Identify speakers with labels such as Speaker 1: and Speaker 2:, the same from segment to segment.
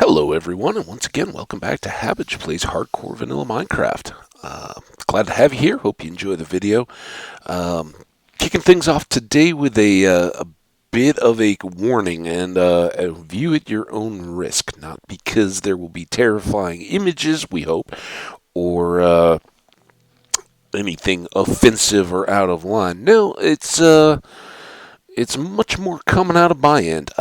Speaker 1: Hello, everyone, and once again, welcome back to Hambbage Hardcore Vanilla Minecraft. Glad to have you here. Hope you enjoy the video. Um, Kicking things off today with a bit of a warning and a view at your own risk, not because there will be terrifying images, we hope, or anything offensive or out of line. No, it's much more coming out of my end.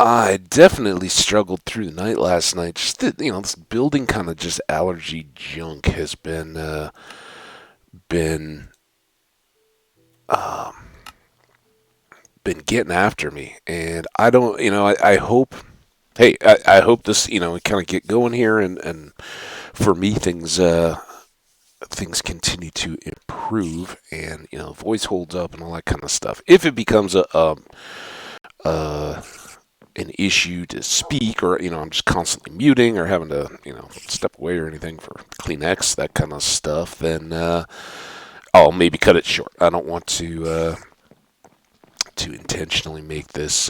Speaker 1: I definitely struggled through the night last night. Just this building kind of just allergy junk has been um, been getting after me, and I don't, I hope. Hey, I hope this, we kind of get going here, and for me, things continue to improve, and voice holds up and all that kind of stuff. If it becomes a an issue to speak, or I'm just constantly muting or having to step away or anything for Kleenex, that kind of stuff, then I'll maybe cut it short. I don't want to intentionally make this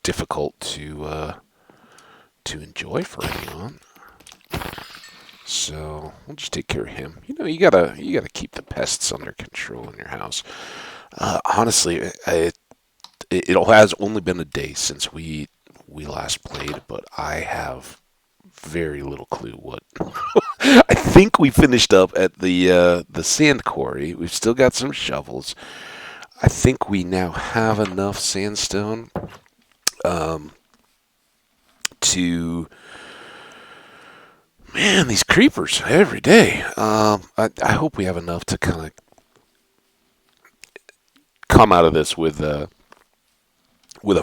Speaker 1: difficult to enjoy for anyone. So we'll just take care of him. You gotta keep the pests under control in your house. Honestly, it has only been a day since we last played, but I have very little clue what. I think we finished up at the sand quarry. We've still got some shovels. I think we now have enough sandstone to. Man, these creepers every day. I hope we have enough to kind of come out of this with a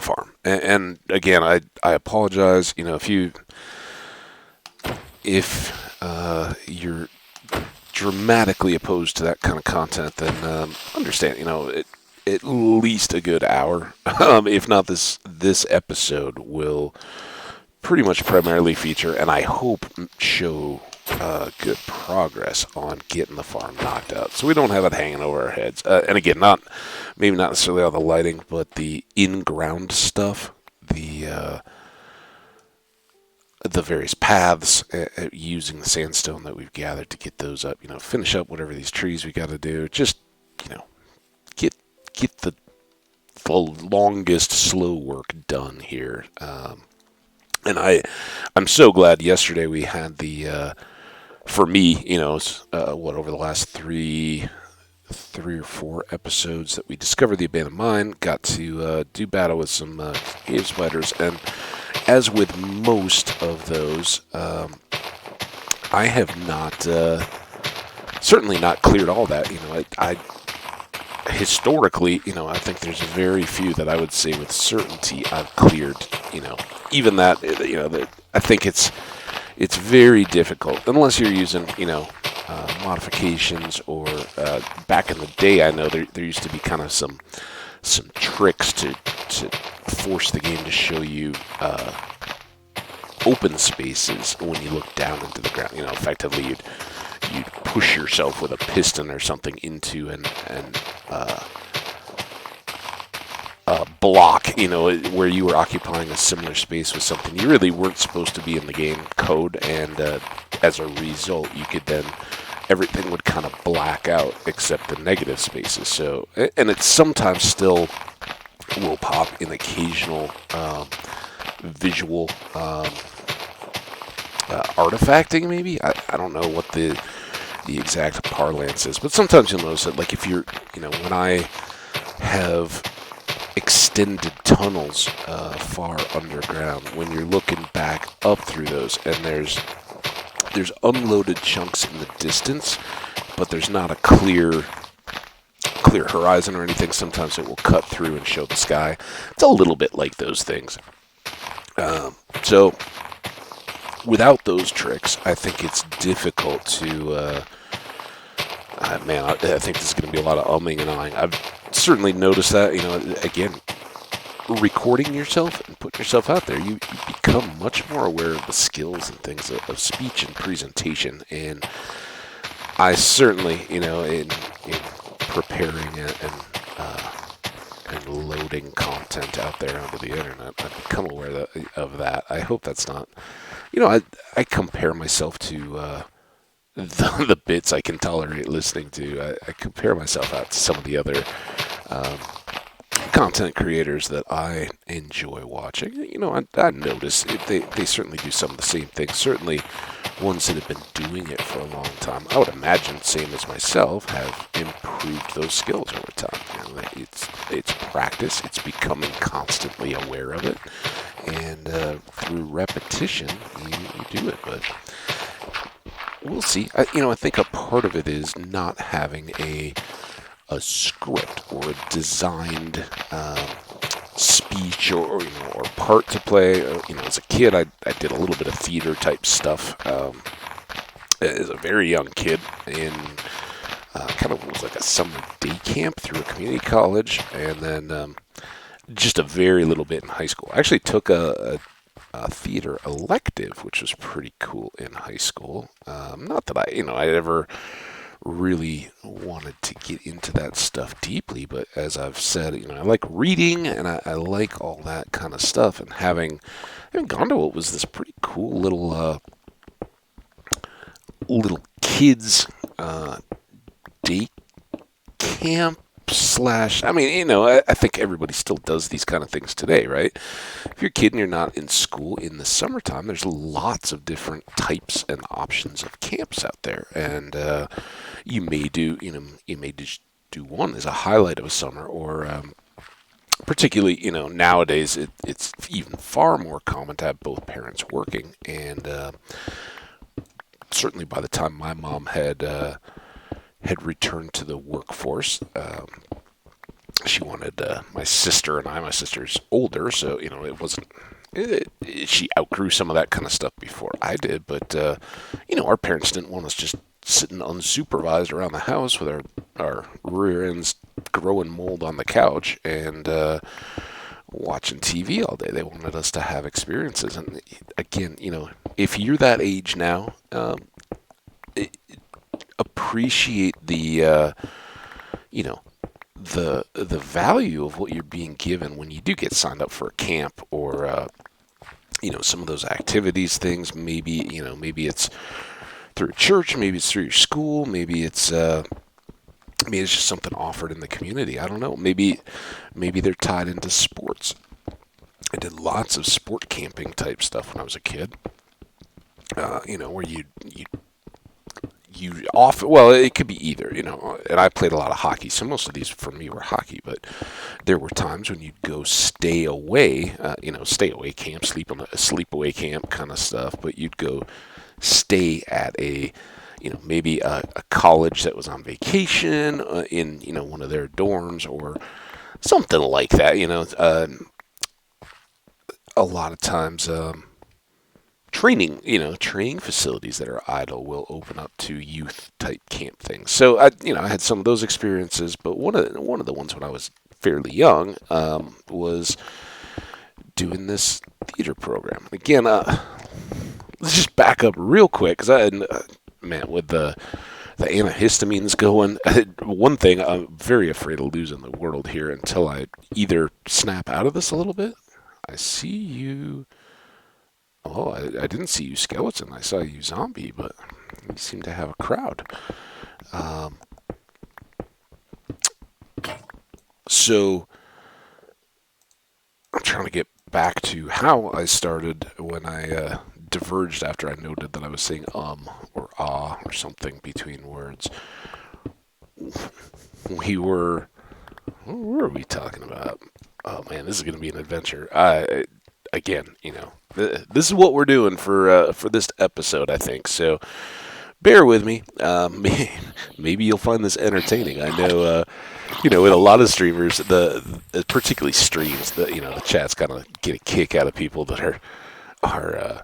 Speaker 1: farm. And again, I apologize. If you're dramatically opposed to that kind of content, then understand. At least a good hour, if not this episode will pretty much primarily feature, and I hope show good progress on getting the farm knocked out, so we don't have it hanging over our heads. And again, maybe not necessarily all the lighting, but the in-ground stuff, the various paths, using the sandstone that we've gathered to get those up. Finish up whatever these trees we got to do. Just get the longest slow work done here. And I'm so glad yesterday we had for me, over the last three or four episodes that we discovered the abandoned mine, got to do battle with some cave spiders, and as with most of those, I have not, certainly not cleared all that. I historically, I think there's very few that I would say with certainty I've cleared. Even that, that I think it's very difficult unless you're using, modifications, or back in the day, I know there used to be kind of some tricks to force the game to show you open spaces when you look down into the ground. Effectively you'd push yourself with a piston or something into an block, where you were occupying a similar space with something you really weren't supposed to be in the game code, and as a result, you could then, everything would kind of black out except the negative spaces. So, and it sometimes still will pop in occasional visual artifacting, maybe. I don't know what the exact parlance is, but sometimes you'll notice that, like, if you're, when I have extended tunnels far underground, when you're looking back up through those, and there's unloaded chunks in the distance, but there's not a clear horizon or anything. Sometimes it will cut through and show the sky. It's a little bit like those things. So without those tricks, I think it's difficult to man, I think this is going to be a lot of umming and ahhing. I've certainly noticed that, again, recording yourself and putting yourself out there, you become much more aware of the skills and things of speech and presentation. And I certainly, in preparing and loading uploading content out there onto the internet. I've become aware of that. I hope that's not, I compare myself to the bits I can tolerate listening to. I compare myself out to some of the other um, content creators that I enjoy watching. I notice they certainly do some of the same things. Certainly, ones that have been doing it for a long time, I would imagine, same as myself, have improved those skills over time. It's practice. It's becoming constantly aware of it, and through repetition, you do it. But we'll see. I think a part of it is not having a script or a designed speech or part to play. As a kid, I did a little bit of theater type stuff as a very young kid, in kind of was like a summer day camp through a community college, and then just a very little bit in high school. I actually took a theater elective, which was pretty cool in high school. Not that I ever really wanted to get into that stuff deeply, but as I've said, I like reading and I like all that kind of stuff. And having gone to what was this pretty cool little kids day camp slash. I think everybody still does these kind of things today, right? If you're a kid and you're not in school in the summertime, there's lots of different types and options of camps out there, and you may just do one as a highlight of a summer, or particularly, nowadays it's even far more common to have both parents working, and certainly by the time my mom had returned to the workforce, she wanted my sister and I. My sister's older, so it wasn't. She outgrew some of that kind of stuff before I did, but our parents didn't want us just sitting unsupervised around the house with our rear ends growing mold on the couch and watching TV all day. They wanted us to have experiences, and again, if you're that age now, appreciate the the value of what you're being given when you do get signed up for a camp, or some of those activities things. Maybe it's through a church, maybe it's through your school, maybe it's just something offered in the community. I don't know. Maybe they're tied into sports. I did lots of sport camping type stuff when I was a kid. Where you often, well, it could be either, and I played a lot of hockey, so most of these for me were hockey, but there were times when you'd go stay away camp, sleepaway camp kind of stuff, but you'd go stay at maybe a college that was on vacation in, one of their dorms or something like that, a lot of times, training facilities that are idle will open up to youth type camp things. So I had some of those experiences, but one of the ones when I was fairly young was doing this theater program. Again, let's just back up real quick, because with the antihistamines going, one thing, I'm very afraid of losing the world here until I either snap out of this a little bit. I see you. Oh, I didn't see you, skeleton. I saw you, zombie, but you seem to have a crowd. So I'm trying to get back to how I started when I diverged after I noted that I was saying or ah or something between words. What were we talking about? Oh man, this is going to be an adventure. Again, this is what we're doing for this episode, I think. So bear with me. Maybe you'll find this entertaining. I know, with a lot of streamers, particularly streams, the chats kind of get a kick out of people that are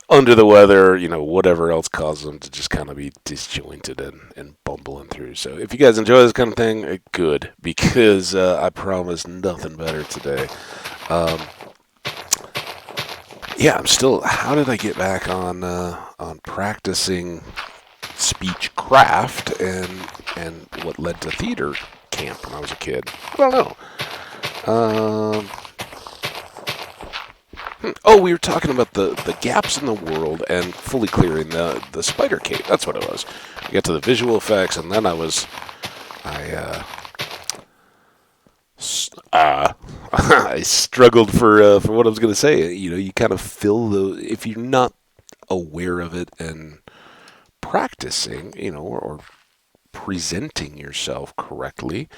Speaker 1: under the weather, whatever else causes them to just kind of be disjointed and bumbling through. So if you guys enjoy this kind of thing, good, because I promise nothing better today. Yeah, I'm still. How did I get back on practicing speech craft and what led to theater camp when I was a kid? I don't know. Um, oh, we were talking about the gaps in the world and fully clearing the spider cave. That's what it was. We got to the visual effects, and then I I struggled for what I was going to say. You know, you kind of fill the if you're not aware of it and practicing, you know, or presenting yourself correctly,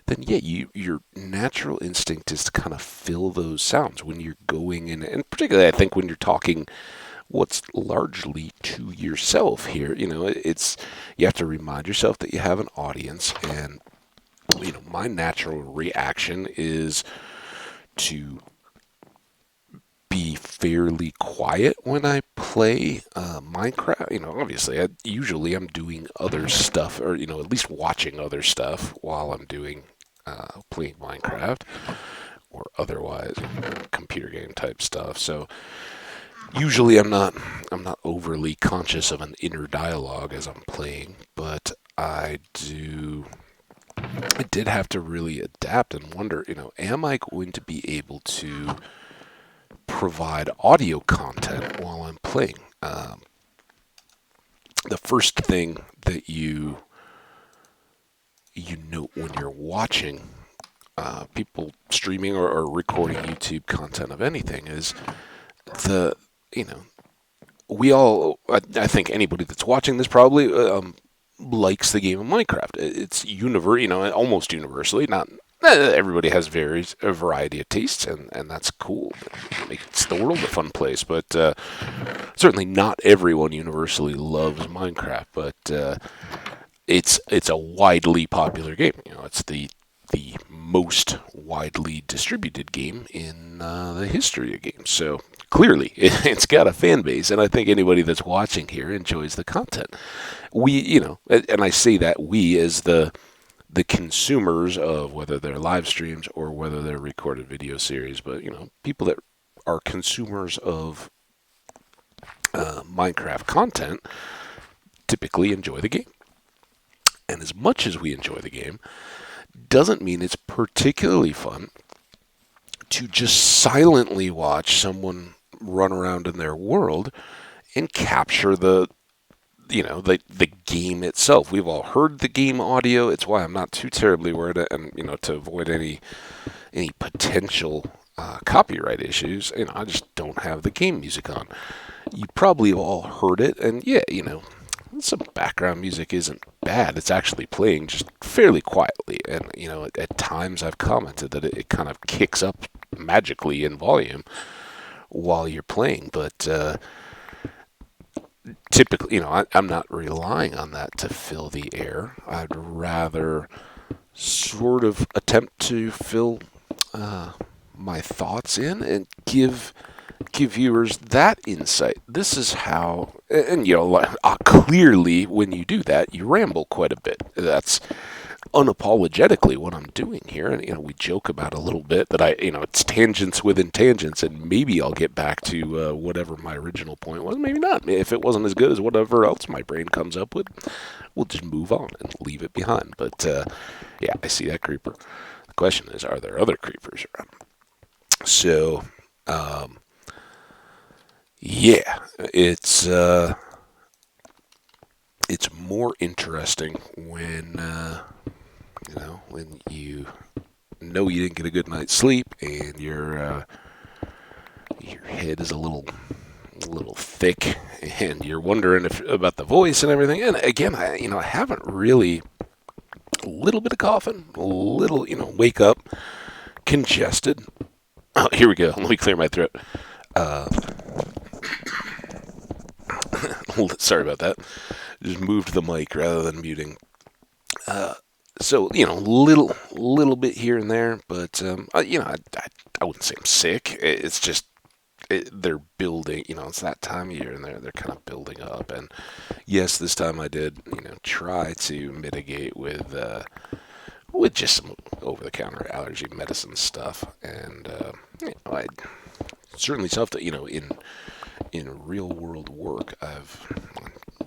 Speaker 1: then yeah, your natural instinct is to kind of fill those sounds when you're going in, and particularly I think when you're talking what's largely to yourself here, you know, it's you have to remind yourself that you have an audience, and you know, my natural reaction is to be fairly quiet when I play Minecraft. You know, obviously, usually I'm doing other stuff, or you know, at least watching other stuff while I'm doing playing Minecraft or otherwise computer game type stuff. So usually I'm not overly conscious of an inner dialogue as I'm playing, but I did have to really adapt and wonder, you know, am I going to be able to provide audio content while I'm playing? The first thing that you note when you're watching people streaming or recording YouTube content of anything is the you know we all I think anybody that's watching this probably likes the game of Minecraft. It's you know, almost universally. Not everybody has a variety of tastes, and that's cool. It makes the world a fun place. But certainly not everyone universally loves Minecraft. But it's a widely popular game. You know, it's the most widely distributed game in the history of games. So clearly, it's got a fan base, and I think anybody that's watching here enjoys the content. You know, and I say that we as the consumers of whether they're live streams or whether they're recorded video series, but you know, people that are consumers of Minecraft content typically enjoy the game. And as much as we enjoy the game, doesn't mean it's particularly fun to just silently watch someone run around in their world and capture the game itself. We've all heard the game audio. It's why I'm not too terribly worried, and you know, to avoid any potential copyright issues, you know, I just don't have the game music on. You probably have all heard it, and yeah, you know, some background music isn't bad. It's actually playing just fairly quietly, and you know, at times I've commented that it kind of kicks up magically in volume while you're playing, but typically, you know, I'm not relying on that to fill the air. I'd rather sort of attempt to fill my thoughts in and give viewers that insight. This is how, and you know, clearly when you do that, you ramble quite a bit. That's unapologetically what I'm doing here, and you know, we joke about a little bit that you know, it's tangents within tangents, and maybe I'll get back to whatever my original point was. Maybe not. If it wasn't as good as whatever else my brain comes up with, we'll just move on and leave it behind. But yeah, I see that creeper. The question is, are there other creepers around? So, yeah, it's more interesting when you know, when you know you didn't get a good night's sleep and your head is a little thick, and you're wondering about the voice and everything. And again, I haven't really, a little bit of coughing, a little, you know, wake up congested. Oh, here we go. Let me clear my throat. Sorry about that. Just moved the mic rather than muting. So, you know, little bit here and there, but you know, I wouldn't say I'm sick. It's just they're building. You know, it's that time of year, and they're kind of building up. And yes, this time I did, you know, try to mitigate with just some over-the-counter allergy medicine stuff, and you know, I certainly stuff that, you know, in real world work, I've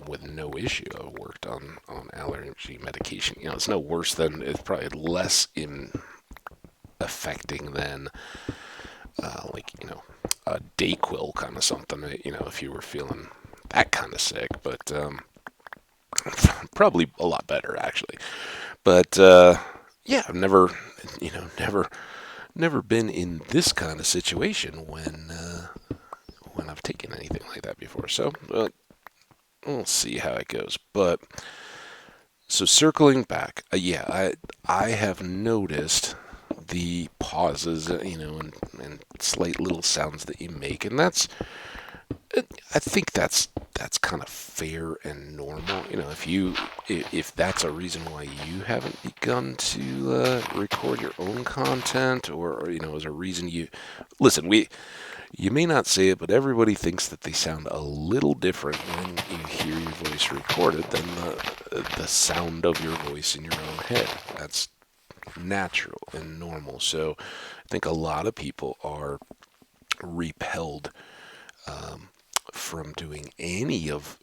Speaker 1: with no issue I've worked on allergy medication. You know, it's no worse than, it's probably less affecting than like, a Dayquil kind of something, if you were feeling that kind of sick. But probably a lot better, actually. But yeah, I've never been in this kind of situation when I've taken anything like that before. So we'll see how it goes. But so circling back, yeah, I have noticed the pauses, and slight little sounds that you make, and I think that's kind of fair and normal. If that's a reason why you haven't begun to record your own content, or as a reason you listen, you may not say it, but everybody thinks that they sound a little different when you hear your voice recorded than the sound of your voice in your own head. That's natural and normal. So I think a lot of people are repelled from doing any of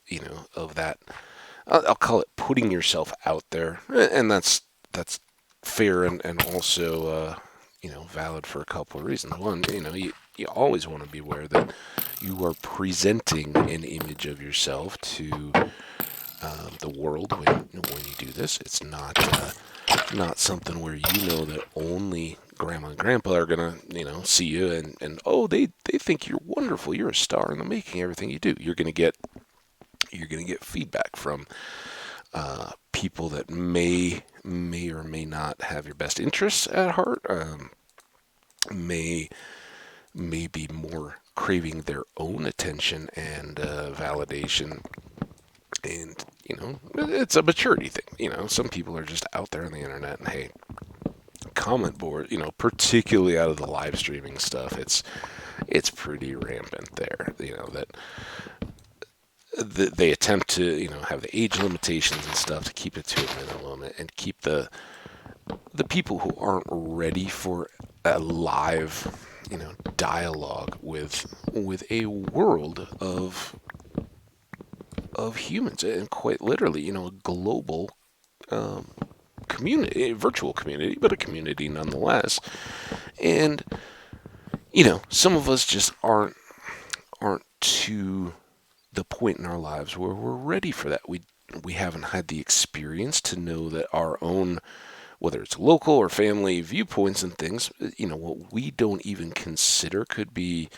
Speaker 1: that. I'll call it putting yourself out there, and that's fair and also valid for a couple of reasons. One, you always want to be aware that you are presenting an image of yourself to the world when you do this. It's not something where that only grandma and grandpa are gonna see you and oh, they think you're wonderful, you're a star in the making, everything you do. You're gonna get feedback from people that may or may not have your best interests at heart, may be more craving their own attention and validation. And it's a maturity thing. Some people are just out there on the internet, and hey, comment board, particularly out of the live streaming stuff, it's pretty rampant there. That they attempt to have the age limitations and stuff to keep it to a minimum and keep the people who aren't ready for a live dialogue with a world of humans, and quite literally a global community, a virtual community, but a community nonetheless. And some of us just aren't to the point in our lives where we're ready for that. We haven't had the experience to know that our own, whether it's local or family viewpoints and things, what we don't even consider could be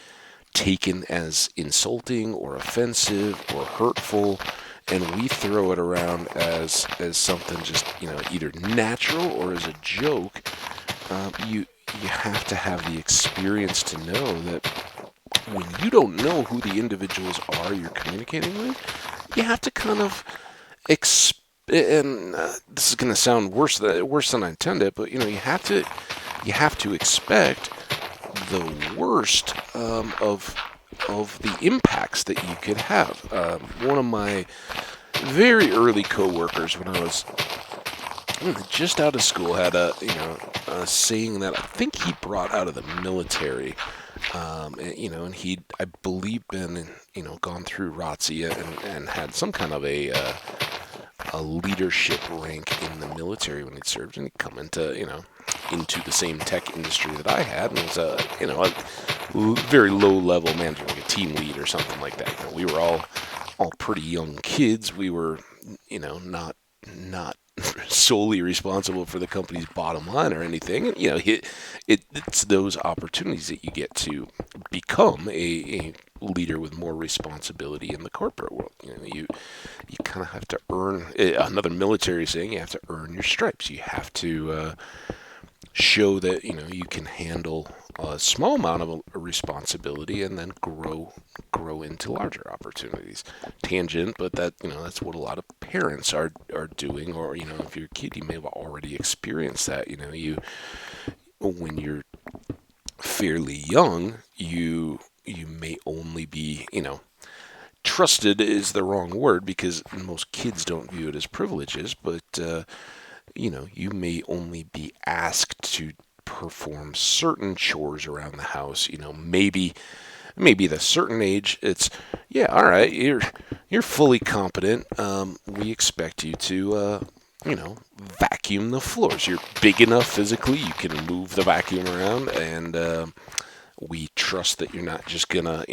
Speaker 1: taken as insulting or offensive or hurtful, and we throw it around as something just either natural or as a joke. You have to have the experience to know that when you don't know who the individuals are you're communicating with, you have to kind of and this is going to sound worse than I intended, but you have to expect the worst of the impacts that you could have. One of my very early coworkers, when I was just out of school, had a saying that I think he brought out of the military. And he'd, I believe, been gone through ROTC and had some kind of a leadership rank in the military when he'd served, and he'd come into the same tech industry that I had, and was a very low level manager, like a team lead or something like that. We were all pretty young kids. We were not solely responsible for the company's bottom line or anything. And, it's those opportunities that you get to become a leader with more responsibility in the corporate world. You kind of have to earn, another military saying, you have to earn your stripes. You have to show that you can handle a small amount of a responsibility and then grow into larger opportunities. Tangent, but that's what a lot of parents are doing. Or if you're a kid, you may have already experienced that. When you're fairly young, you may only be trusted is the wrong word, because most kids don't view it as privileges, but you may only be asked to perform certain chores around the house. Maybe at a certain age, it's, yeah, all right, you're fully competent. We expect you to vacuum the floors. You're big enough physically, you can move the vacuum around, and we trust that you're not just gonna,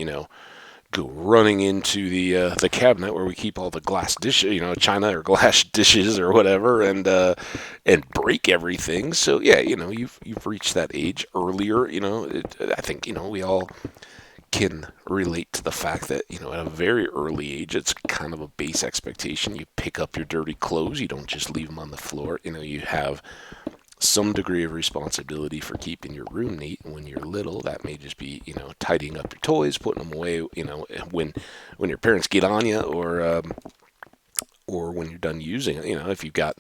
Speaker 1: go running into the cabinet where we keep all the glass dishes, china or glass dishes or whatever, and break everything. So yeah, you've reached that age earlier. I think we all can relate to the fact that at a very early age, it's kind of a base expectation. You pick up your dirty clothes. You don't just leave them on the floor. You have some degree of responsibility for keeping your room neat. And when you're little, that may just be tidying up your toys, putting them away. When your parents get on you, or when you're done using it. If you've got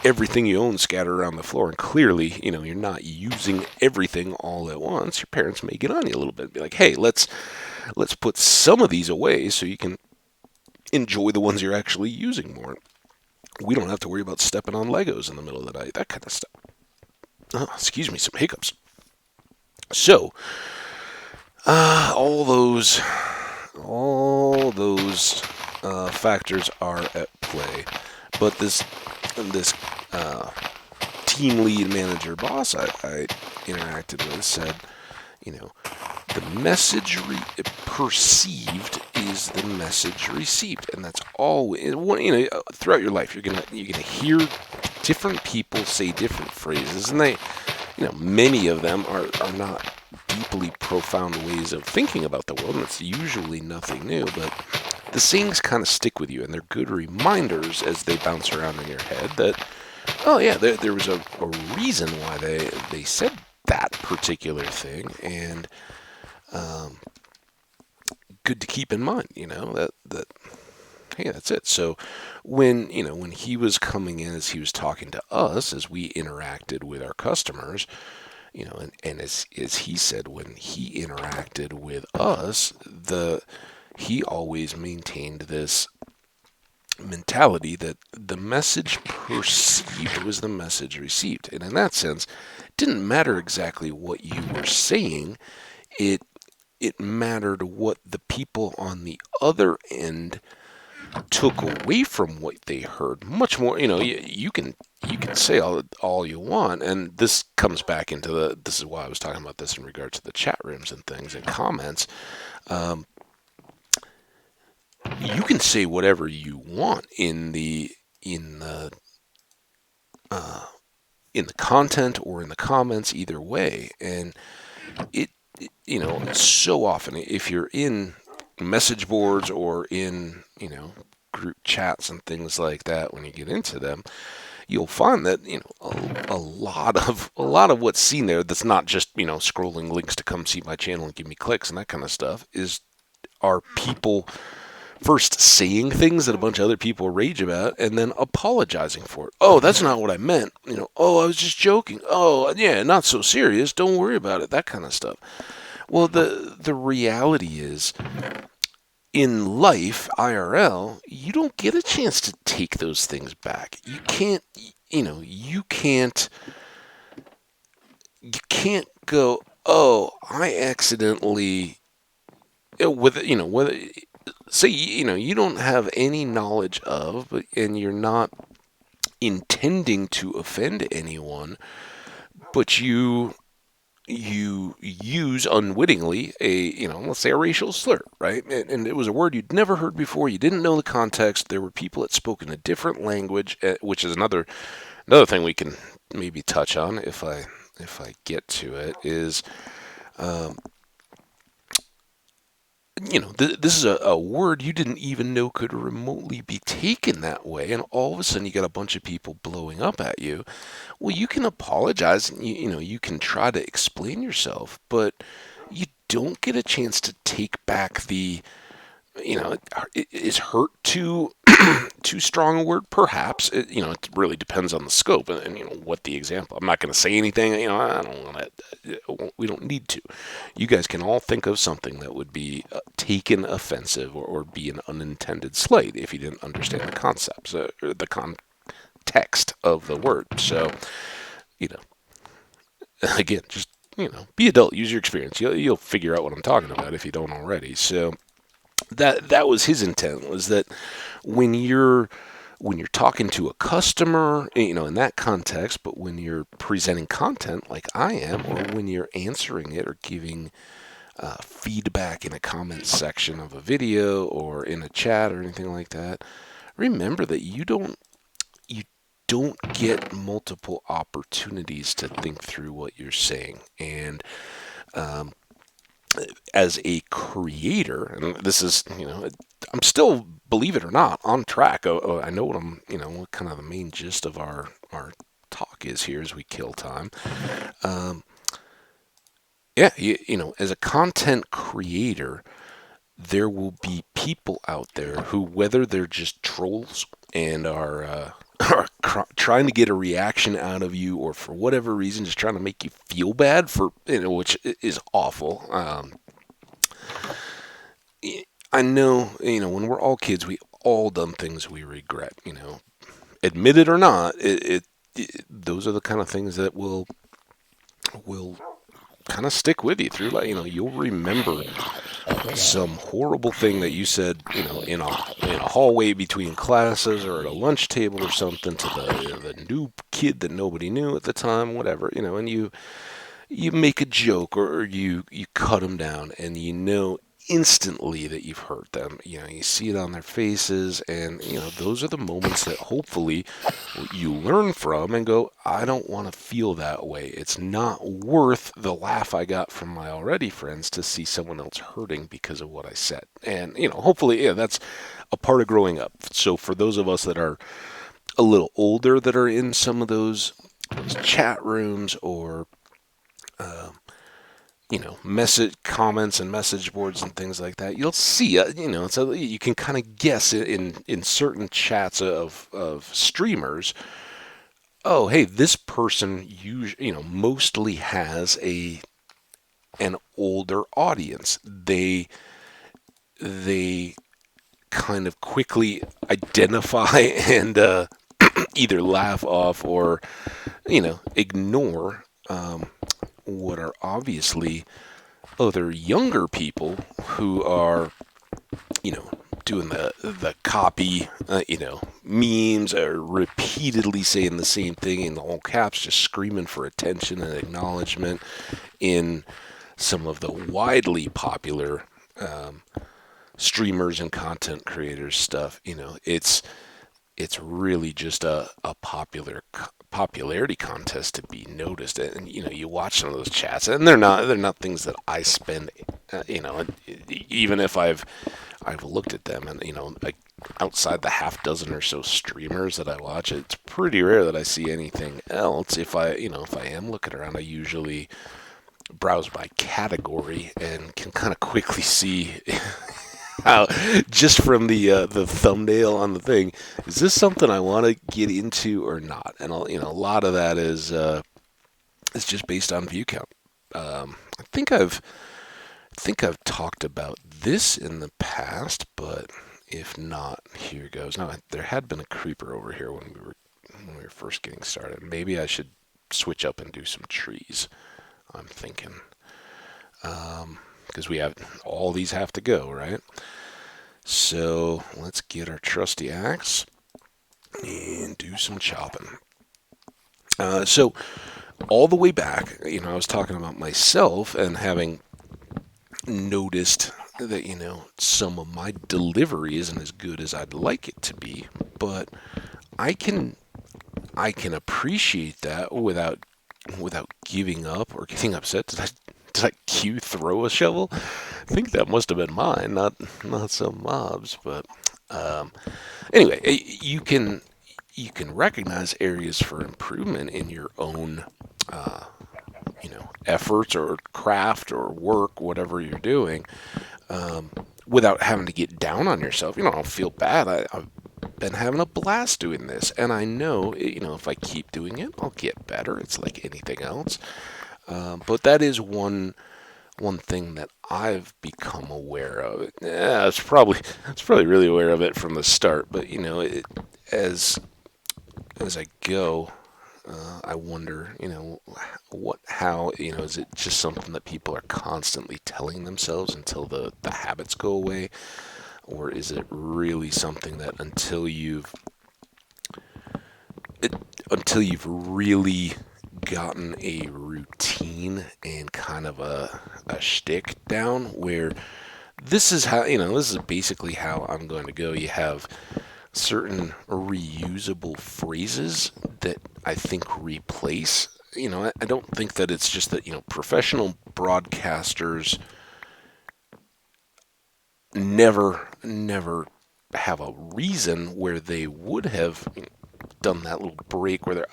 Speaker 1: everything you own scattered around the floor, and clearly you're not using everything all at once, your parents may get on you a little bit, be like, hey, let's put some of these away so you can enjoy the ones you're actually using more. We don't have to worry about stepping on Legos in the middle of the night, that kind of stuff. Oh, excuse me, some hiccups. So, all those factors are at play. But this team lead manager boss I interacted with said, the message perceived is the message received, and that's all. Throughout your life, you're gonna hear different people say different phrases, and they, many of them are not deeply profound ways of thinking about the world, and it's usually nothing new, but the sayings kind of stick with you, and they're good reminders as they bounce around in your head that, oh yeah, there was a reason why they said that particular thing, and good to keep in mind, that hey, that's it. So when he was coming in, as he was talking to us, as we interacted with our customers, and as he said, when he interacted with us, he always maintained this mentality that the message perceived was the message received. And in that sense, it didn't matter exactly what you were saying. It mattered what the people on the other end took away from what they heard. Much more, you can say all you want, and this comes back into this is why I was talking about this in regards to the chat rooms and things and comments. You can say whatever you want in the content or in the comments, either way, and it so often, if you're in message boards or in group chats and things like that, when you get into them, you'll find that a lot of what's seen there, that's not just scrolling links to come see my channel and give me clicks and that kind of stuff, are people first saying things that a bunch of other people rage about and then apologizing for it. Oh, that's not what I meant. Oh, I was just joking. Oh, yeah, not so serious. Don't worry about it. That kind of stuff. Well, the reality is, in life, IRL, you don't get a chance to take those things back. You can't, you can't go, oh, I accidentally, whether say you don't have any knowledge of, and you're not intending to offend anyone, but you use unwittingly let's say a racial slur, right? And it was a word you'd never heard before. You didn't know the context. There were people that spoke in a different language, which is another thing we can maybe touch on if I get to it. Is this is a word you didn't even know could remotely be taken that way, and all of a sudden you got a bunch of people blowing up at you. Well, you can apologize, and you can try to explain yourself, but you don't get a chance to take back the, is hurt too too strong a word? Perhaps. It really depends on the scope and what the example. I'm not going to say anything. I don't want to. We don't need to. You guys can all think of something that would be taken offensive or be an unintended slight if you didn't understand the concepts, or the context of the word. So, again, just be adult. Use your experience. You'll figure out what I'm talking about if you don't already. So. That was his intent, was that when you're when you're talking to a customer, in that context, but when you're presenting content like I am, or when you're answering it or giving feedback in a comment section of a video or in a chat or anything like that, remember that you don't get multiple opportunities to think through what you're saying. And um, as a creator, and this is, I'm still, believe it or not, on track. I know what kind of the main gist of our talk is here as we kill time. Um, yeah, as a content creator, there will be people out there who, whether they're just trolls and are trying to get a reaction out of you, or for whatever reason, just trying to make you feel bad for, which is awful. I know, when we're all kids, we all done things we regret. Admit it or not, those are the kind of things that will kind of stick with you through life. You'll remember some horrible thing that you said, in a hallway between classes or at a lunch table or something to the new kid that nobody knew at the time, whatever, and you make a joke, or you cut them down, and instantly that you've hurt them. You see it on their faces, and those are the moments that hopefully you learn from and go, I don't want to feel that way. It's not worth the laugh I got from my already friends to see someone else hurting because of what I said. And hopefully, that's a part of growing up. So for those of us that are a little older, that are in some of those chat rooms, or message comments and message boards and things like that, you'll see, so you can kind of guess in certain chats of streamers, oh, hey, this person mostly has an older audience. They kind of quickly identify and either laugh off or ignore what are obviously other younger people who are, doing the copy, memes, or repeatedly saying the same thing in all caps, just screaming for attention and acknowledgement in some of the widely popular streamers and content creators stuff. It's really just a popularity contest to be noticed. And you watch some of those chats, and they're not things that I spend, even if I've looked at them, and like, outside the half dozen or so streamers that I watch, it's pretty rare that I see anything else. If I am looking around, I usually browse by category and can kind of quickly see how, just from the thumbnail on the thing, is this something I want to get into or not? And a lot of that is just based on view count. I think I've talked about this in the past, but if not, here goes. Now, there had been a creeper over here when we were first getting started. Maybe I should switch up and do some trees, I'm thinking. Because all these have to go, right? So let's get our trusty axe and do some chopping. So all the way back, I was talking about myself and having noticed that, some of my delivery isn't as good as I'd like it to be, but I can appreciate that without giving up or getting upset. Did I cue throw a shovel? I think that must have been mine, not some mobs. But anyway, you can recognize areas for improvement in your own efforts or craft or work, whatever you're doing, without having to get down on yourself. Don't feel bad. I've been having a blast doing this, and I know, if I keep doing it, I'll get better. It's like anything else. But that is one thing that I've become aware of. I was probably really aware of it from the start, but as I go, I wonder, how, is it just something that people are constantly telling themselves until the habits go away? Or is it really something that until you've it, until you've really gotten a routine and kind of a shtick down where this is how, this is basically how I'm going to go. You have certain reusable phrases that I think replace. I don't think that it's just that, professional broadcasters never have a reason where they would have done that little break where they're,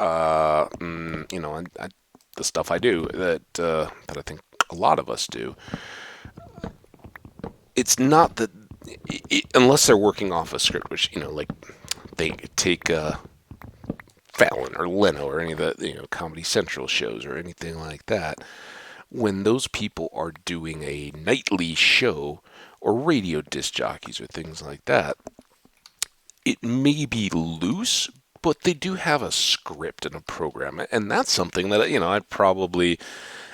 Speaker 1: the stuff I do that I think a lot of us do. It's not that, unless they're working off a script, which, like they take Fallon or Leno or any of the Comedy Central shows or anything like that. When those people are doing a nightly show or radio disc jockeys or things like that, it may be loose, but they do have a script and a program, and that's something that I probably,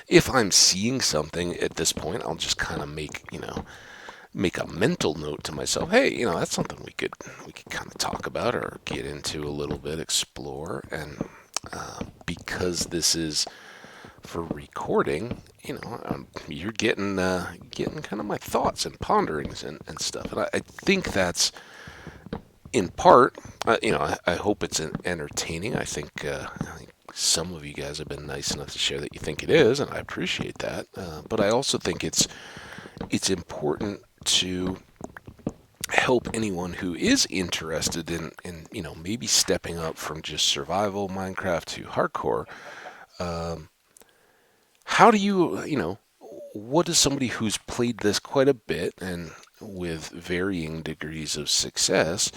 Speaker 1: if I'm seeing something at this point, I'll just kind of make a mental note to myself. Hey, that's something we could kind of talk about or get into a little bit, explore, and because this is for recording, you're getting kind of my thoughts and ponderings and stuff, and I think that's in part, I hope it's entertaining. I think some of you guys have been nice enough to share that you think it is, and I appreciate that. But I also think it's important to help anyone who is interested in maybe stepping up from just survival Minecraft to hardcore. How do what is somebody who's played this quite a bit and with varying degrees of success,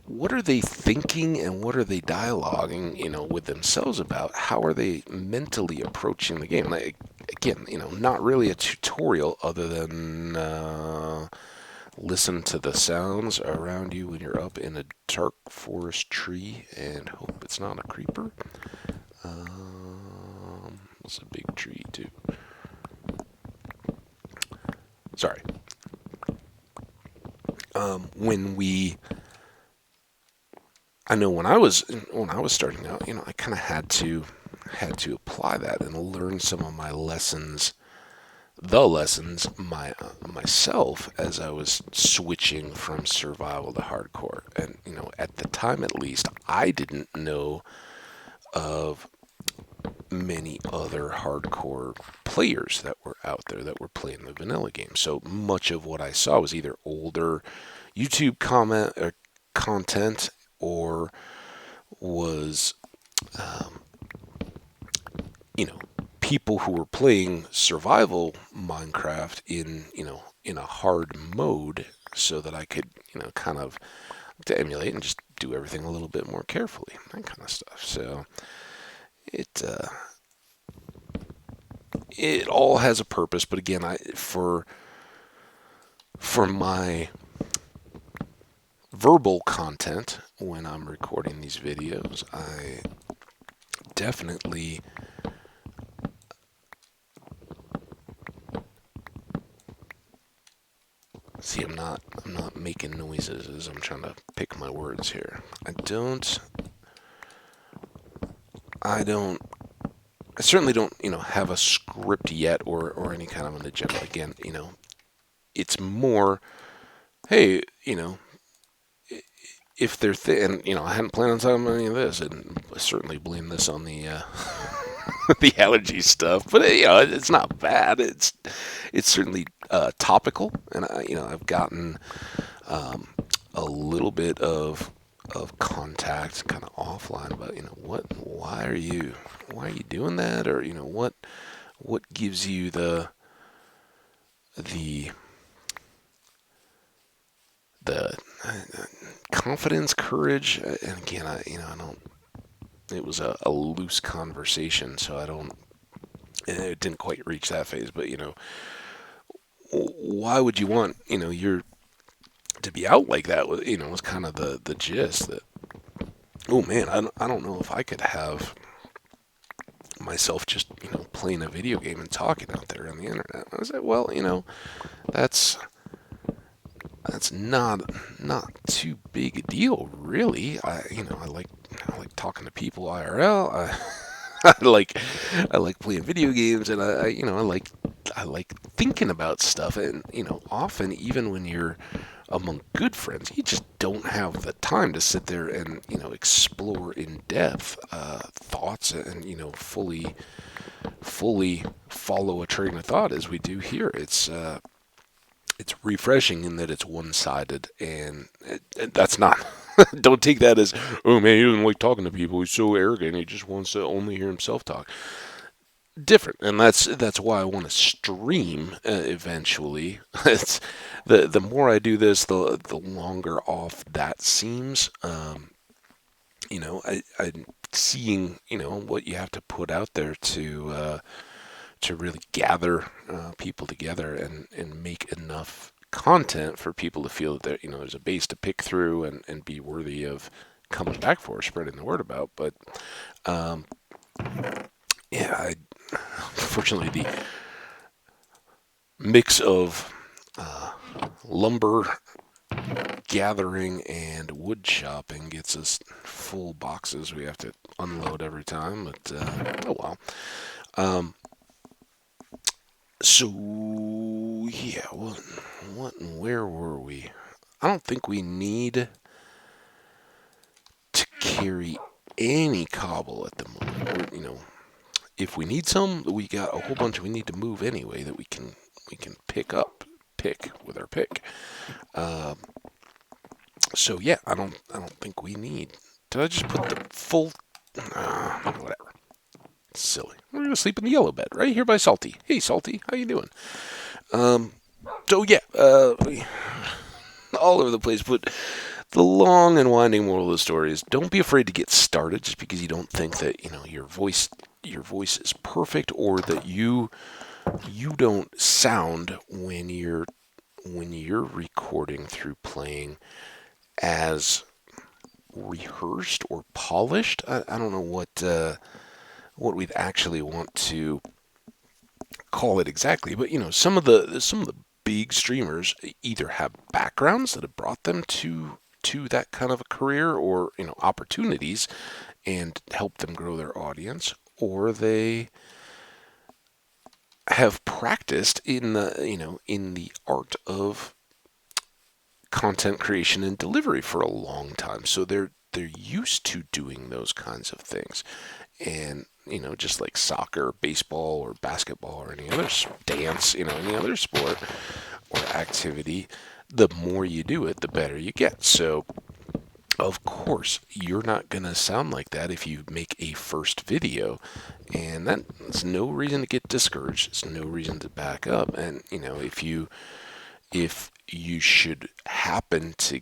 Speaker 1: what are they thinking and what are they dialoguing, with themselves about? How are they mentally approaching the game? And again, not really a tutorial other than listen to the sounds around you when you're up in a dark forest tree and hope it's not a creeper. It's a big tree too. Sorry. When we I know when I was starting out, I kind of had to apply that and learn some of my lessons, myself as I was switching from survival to hardcore. And at the time at least, I didn't know of many other hardcore players that were out there that were playing the vanilla game. So much of what I saw was either older YouTube content or was, um, people who were playing survival Minecraft in a hard mode so that I could, kind of to emulate and just do everything a little bit more carefully, that kind of stuff. So it it all has a purpose, but again, for my verbal content when I'm recording these videos, I definitely see. I'm not making noises as I'm trying to pick my words here. I certainly don't, have a script yet or any kind of an agenda. Again, it's more, hey, if they're and I hadn't planned on talking about any of this, and certainly blame this on the the allergy stuff, but it's not bad. It's certainly topical, and I've gotten a little bit of contact kind of offline about why are you doing that, or what gives you the the confidence, courage. And again, I don't. It was a loose conversation, so I don't. It didn't quite reach that phase, but why would you want your to be out like that? Was kind of the gist that. Oh man, I don't know if I could have myself just playing a video game and talking out there on the internet. I was like, well, that's not too big a deal, really. I like talking to people IRL. I like playing video games, and I like thinking about stuff. And often even when you're among good friends, you just don't have the time to sit there and explore in depth thoughts and fully follow a train of thought as we do here. It's refreshing in that it's one-sided, and that's not. Don't take that as, oh man, he doesn't like talking to people. He's so arrogant. He just wants to only hear himself talk. Different, and that's why I want to stream eventually. It's the more I do this, the longer off that seems. I'm seeing what you have to put out there to really gather people together and make enough content for people to feel that there's a base to pick through and be worthy of coming back for, spreading the word about. But yeah, unfortunately the mix of lumber gathering and wood chopping gets us full boxes we have to unload every time. But oh well. So yeah, what and where were we? I don't think we need to carry any cobble at the moment. If we need some, we got a whole bunch we need to move anyway that we can pick with our pick. So yeah, I don't think we need. Did I just put the full? Whatever. Silly. We're gonna sleep in the yellow bed right here by Salty. Hey, Salty, how you doing? So yeah, all over the place. But the long and winding moral of the story is: don't be afraid to get started just because you don't think that your voice is perfect, or that you don't sound when you're recording through playing as rehearsed or polished. I don't know what we'd actually want to call it exactly, but some of the big streamers either have backgrounds that have brought them to that kind of a career, or opportunities and help them grow their audience, or they have practiced in the art of content creation and delivery for a long time, so they're used to doing those kinds of things. And just like soccer, baseball, or basketball, or any other dance, any other sport or activity, the more you do it, the better you get. So of course you're not going to sound like that if you make a first video, and that's no reason to get discouraged. It's no reason to back up. And if you should happen to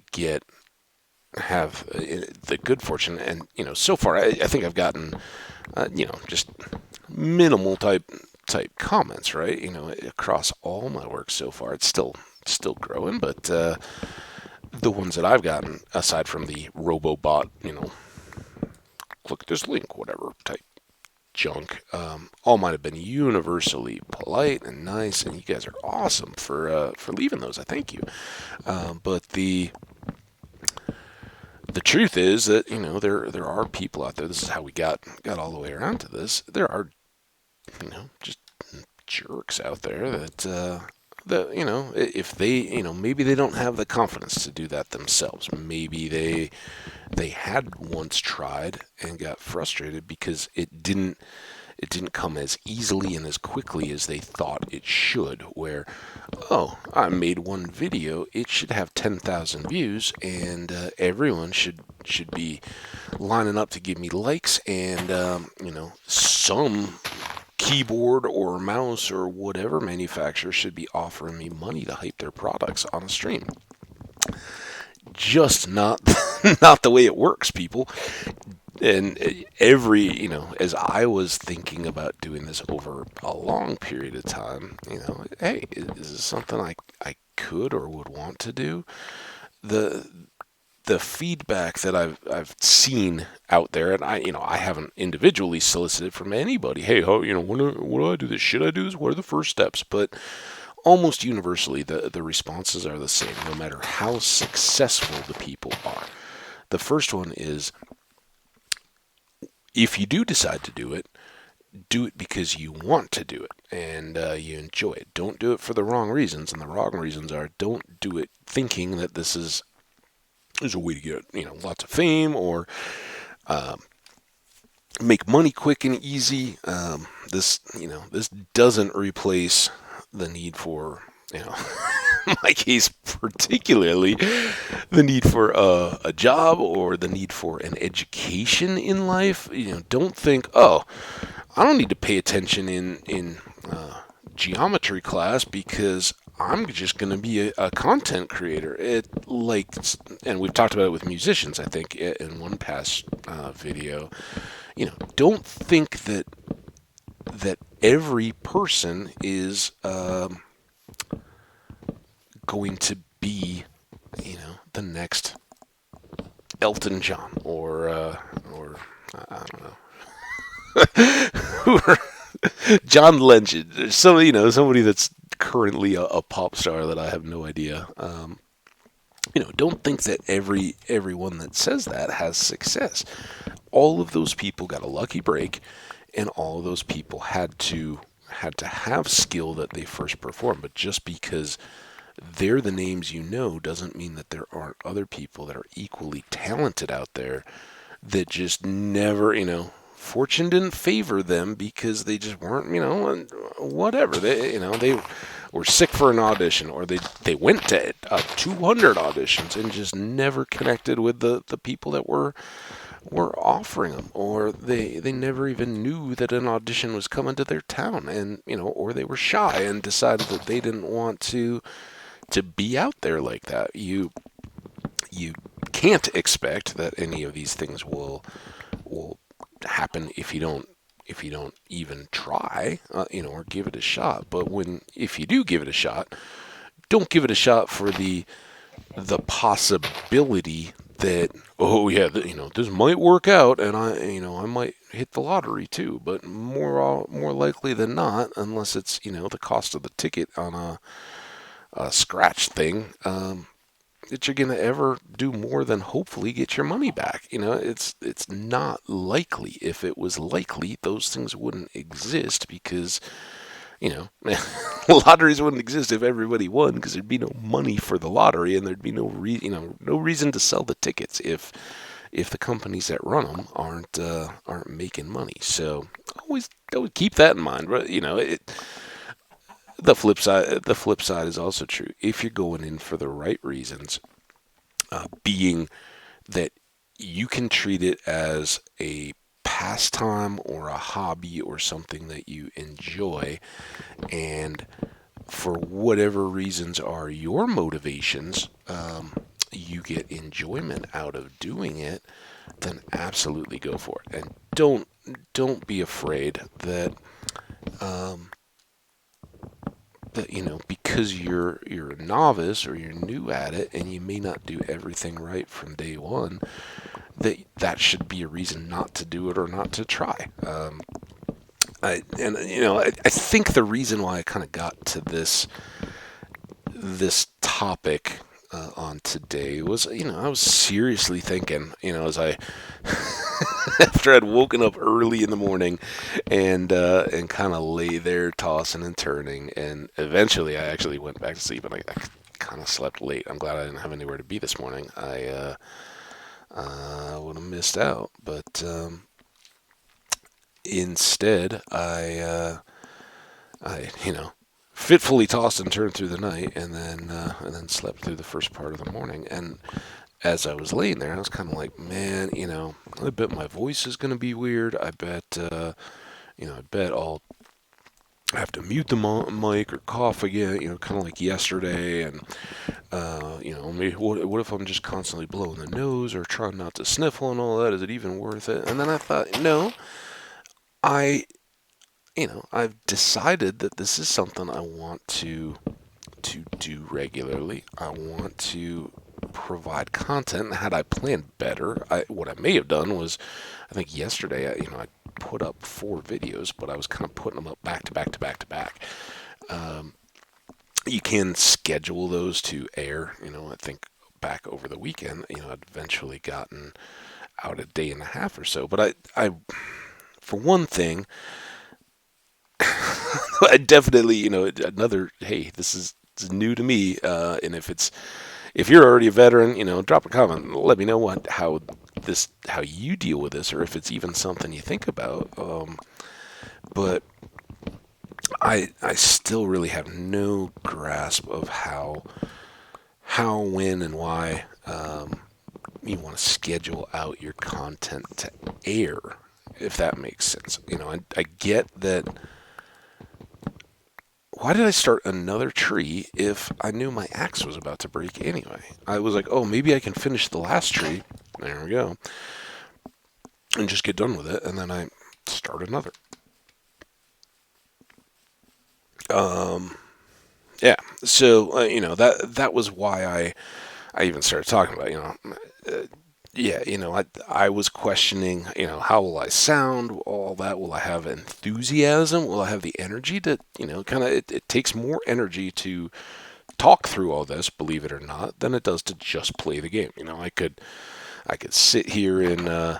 Speaker 1: have the good fortune, and so far I think I've gotten just minimal type comments, right, across all my work so far. It's still growing, but the ones that I've gotten, aside from the robobot click this link whatever type junk, all might have been universally polite and nice, and you guys are awesome for leaving those. I thank you. But the truth is that there are people out there. This is how we got all the way around to this. There are just jerks out there that if they maybe they don't have the confidence to do that themselves. Maybe they had once tried and got frustrated because it didn't come as easily and as quickly as they thought it should, where, oh, I made one video, it should have 10,000 views, and everyone should be lining up to give me likes, and some keyboard or mouse or whatever manufacturer should be offering me money to hype their products on a stream. Just not not the way it works, people. And as I was thinking about doing this over a long period of time, hey, is this something I could or would want to do? The feedback that I've seen out there, and I haven't individually solicited from anybody. Hey, what do I do this? Should I do this? What are the first steps? But almost universally, the responses are the same, no matter how successful the people are. The first one is, if you do decide to do it because you want to do it and you enjoy it. Don't do it for the wrong reasons, and the wrong reasons are don't do it thinking that this is a way to get lots of fame or make money quick and easy. This doesn't replace the need for in my case particularly the need for a job or the need for an education in life. Don't think, oh, I don't need to pay attention in geometry class because I'm just going to be a content creator. And we've talked about it with musicians, I think, in one past video. Don't think that every person is going to be, the next Elton John or I don't know, or John Legend. Somebody that's currently a pop star that I have no idea. Don't think that everyone that says that has success. All of those people got a lucky break, and all of those people had to have skill that they first performed. But just because they're the names doesn't mean that there aren't other people that are equally talented out there that just never, fortune didn't favor them because they just weren't, whatever. They were sick for an audition, or they went to 200 auditions and just never connected with the people that were offering them, or they never even knew that an audition was coming to their town, and or they were shy and decided that they didn't want to be out there like that. You can't expect that any of these things will happen if you don't even try, or give it a shot. But if you do give it a shot, don't give it a shot for the possibility that, oh yeah, this might work out, and I might hit the lottery too. But more likely than not, unless it's the cost of the ticket on a scratch thing, that you're going to ever do more than hopefully get your money back. It's not likely. If it was likely, those things wouldn't exist because, lotteries wouldn't exist if everybody won, because there'd be no money for the lottery, and there'd be no reason to sell the tickets if the companies that run them aren't making money. So always keep that in mind. But the flip side is also true. If you're going in for the right reasons, being that you can treat it as a pastime or a hobby or something that you enjoy, and for whatever reasons are your motivations, you get enjoyment out of doing it, then absolutely go for it. And don't be afraid that because you're a novice or you're new at it and you may not do everything right from day one, that should be a reason not to do it or not to try. I think the reason why I kind of got to this topic on today was, I was seriously thinking, as I after I'd woken up early in the morning and kind of lay there tossing and turning, and eventually I actually went back to sleep, and I kind of slept late. I'm glad I didn't have anywhere to be this morning. I would have missed out, but instead I fitfully tossed and turned through the night, and then slept through the first part of the morning. And as I was laying there, I was kind of like, man, I bet my voice is going to be weird. I bet I'll have to mute the mic or cough again, kind of like yesterday. And, maybe what if I'm just constantly blowing the nose or trying not to sniffle and all that? Is it even worth it? And then I thought, no, I've decided that this is something I want to do regularly. I want to provide content. Had I planned better, what I may have done was, I think yesterday, I put up 4 videos, but I was kind of putting them up back to back to back to back. You can schedule those to air. I think back over the weekend, I'd eventually gotten out a day and a half or so. But I for one thing, I definitely, another, hey, this is new to me. And if you're already a veteran, drop a comment. Let me know how you deal with this, or if it's even something you think about. But I still really have no grasp of how, when, and why you want to schedule out your content to air, if that makes sense. I get that. Why did I start another tree if I knew my axe was about to break anyway? I was like, oh, maybe I can finish the last tree. There we go. And just get done with it. And then I start another. Yeah. So, that was why I even started talking about, yeah, I was questioning, how will I sound, all that. Will I have enthusiasm? Will I have the energy to, kind of, it takes more energy to talk through all this, believe it or not, than it does to just play the game. I could sit here and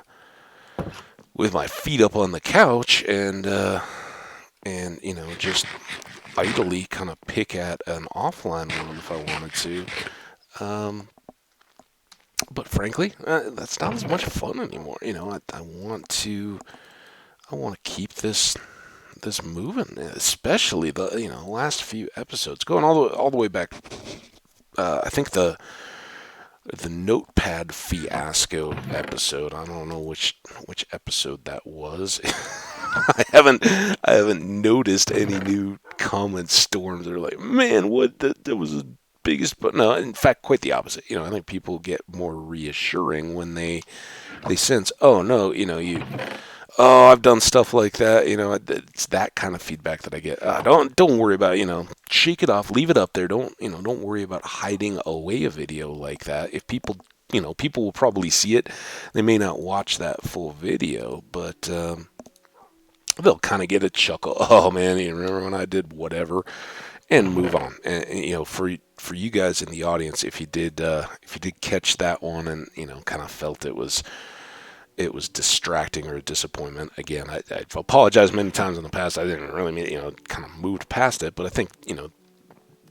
Speaker 1: with my feet up on the couch and just idly kind of pick at an offline world if I wanted to. But frankly, that's not as much fun anymore. I want to keep this moving, especially the last few episodes, going all the way back. I think the notepad fiasco episode. I don't know which episode that was. I haven't noticed any new comment storms that are like, man, what that was the biggest. But no, in fact, quite the opposite. I think people get more reassuring when they sense, oh no, oh, I've done stuff like that. It's that kind of feedback that I get. Don't worry about it. Shake it off, leave it up there. Don't worry about hiding away a video like that. If people, people will probably see it. They may not watch that full video, but they'll kind of get a chuckle. Oh man, you remember when I did whatever, and move on. And for you guys in the audience, if you did catch that one and kind of felt it was distracting or a disappointment. Again, I've apologized many times in the past. I didn't really mean, kind of moved past it, but I think,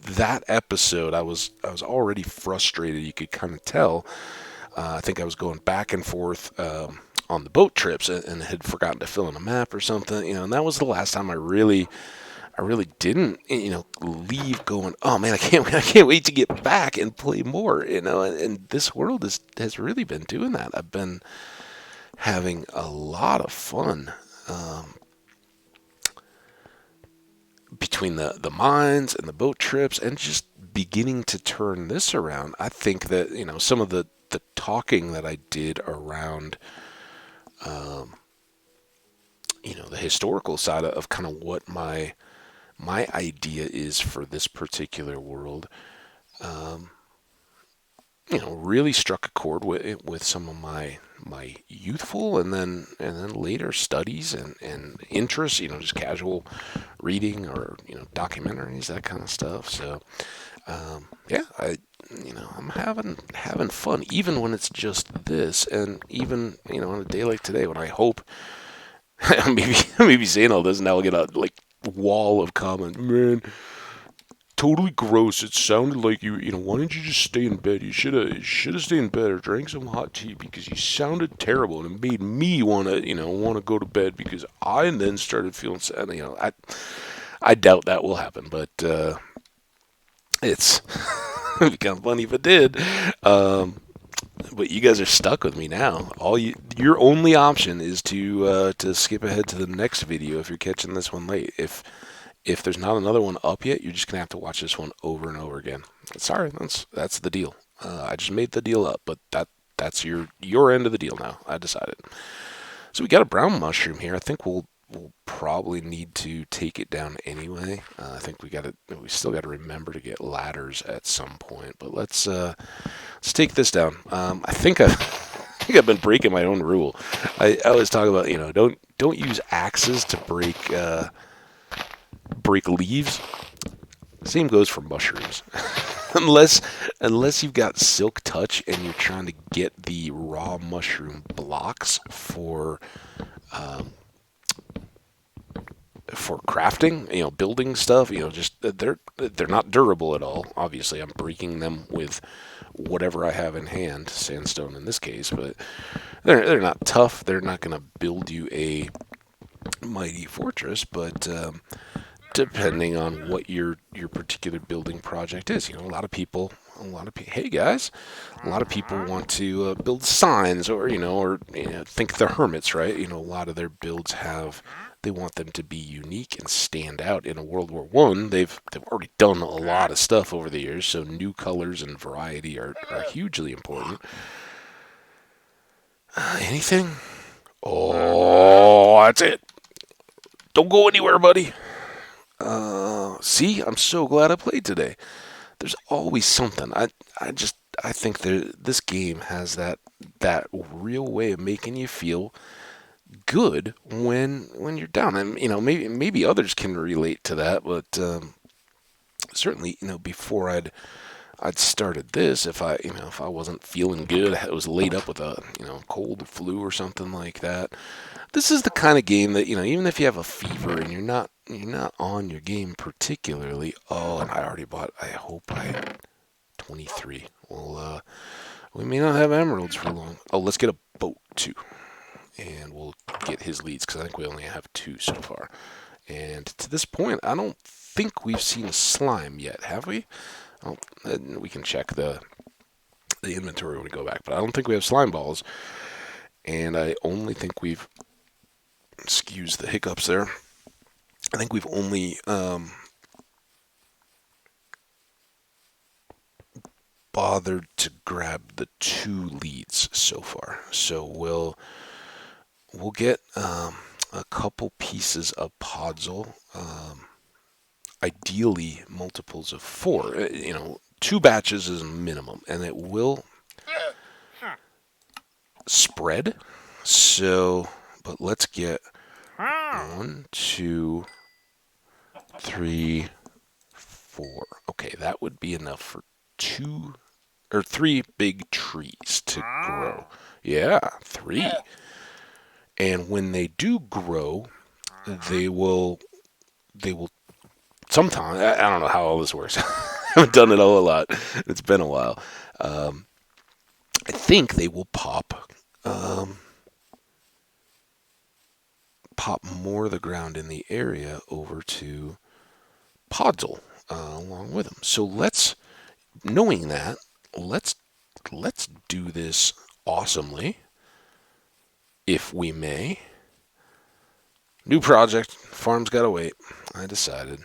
Speaker 1: that episode, I was already frustrated. You could kind of tell. I think I was going back and forth on the boat trips and had forgotten to fill in a map or something, and that was the last time I really didn't, leave going, oh man, I can't wait to get back and play more, and this world has really been doing that. I've been having a lot of fun between the mines and the boat trips and just beginning to turn this around. I think that, some of the talking that I did around, the historical side of kind of what my idea is for this particular world, really struck a chord with some of my youthful and then later studies and interests, just casual reading or documentaries, that kind of stuff. So yeah, I'm having fun even when it's just this, and even on a day like today when I hope maybe saying all this now I'll get a wall of comments, man. Totally gross. It sounded like why didn't you just stay in bed? You should have stayed in bed or drank some hot tea because you sounded terrible, and it made me want to go to bed because I then started feeling sad. I doubt that will happen, but it's it'd be kind of funny if it did. But you guys are stuck with me now. Your only option is to skip ahead to the next video if you're catching this one late. If there's not another one up yet, you're just gonna have to watch this one over and over again. Sorry, that's the deal. I just made the deal up, but that's your end of the deal now. I decided. So we got a brown mushroom here. I think we'll probably need to take it down anyway. I think we still got to remember to get ladders at some point. But let's take this down. I think I've been breaking my own rule. I always talk about don't use axes to break leaves. Same goes for mushrooms. unless you've got silk touch and you're trying to get the raw mushroom blocks for crafting, building stuff, just they're not durable at all. Obviously, I'm breaking them with whatever I have in hand, sandstone in this case, but they're not tough. They're not going to build you a mighty fortress, but depending on what your particular building project is, a lot of people, hey guys, a lot of people want to build signs, or think the hermits, right? A lot of their builds they want them to be unique and stand out. In a World War I, they've already done a lot of stuff over the years, so new colors and variety are hugely important. Anything? Oh, that's it. Don't go anywhere, buddy. See, I'm so glad I played today. There's always something. I think this game has that real way of making you feel good when you're down. And maybe others can relate to that, but certainly before I'd started this, if I wasn't feeling good, I was laid up with a cold flu or something like that. This is the kind of game that even if you have a fever and you're not on your game particularly. Oh, and I already bought. I hope I 23. Well, we may not have emeralds for long. Oh, let's get a boat too, and we'll get his leads because I think we only have 2 so far. And to this point, I don't think we've seen a slime yet, have we? Oh, we can check the inventory when we go back, but I don't think we have slime balls. And I only think we've, excuse the hiccups there, I think we've only bothered to grab the 2 leads so far. So we'll get a couple pieces of podzol, ideally multiples of 4. 2 batches is minimum, and it will spread. So, but let's get 1, 2, 3, 4. Okay, that would be enough for 2 or 3 big trees to grow. Yeah, 3. And when they do grow, they will sometime, I don't know how all this works. I haven't done it a whole lot. It's been a while. I think they will pop more of the ground in the area over to podzol along with them. So knowing that, let's do this awesomely, if we may. New project, farm's gotta wait. I decided.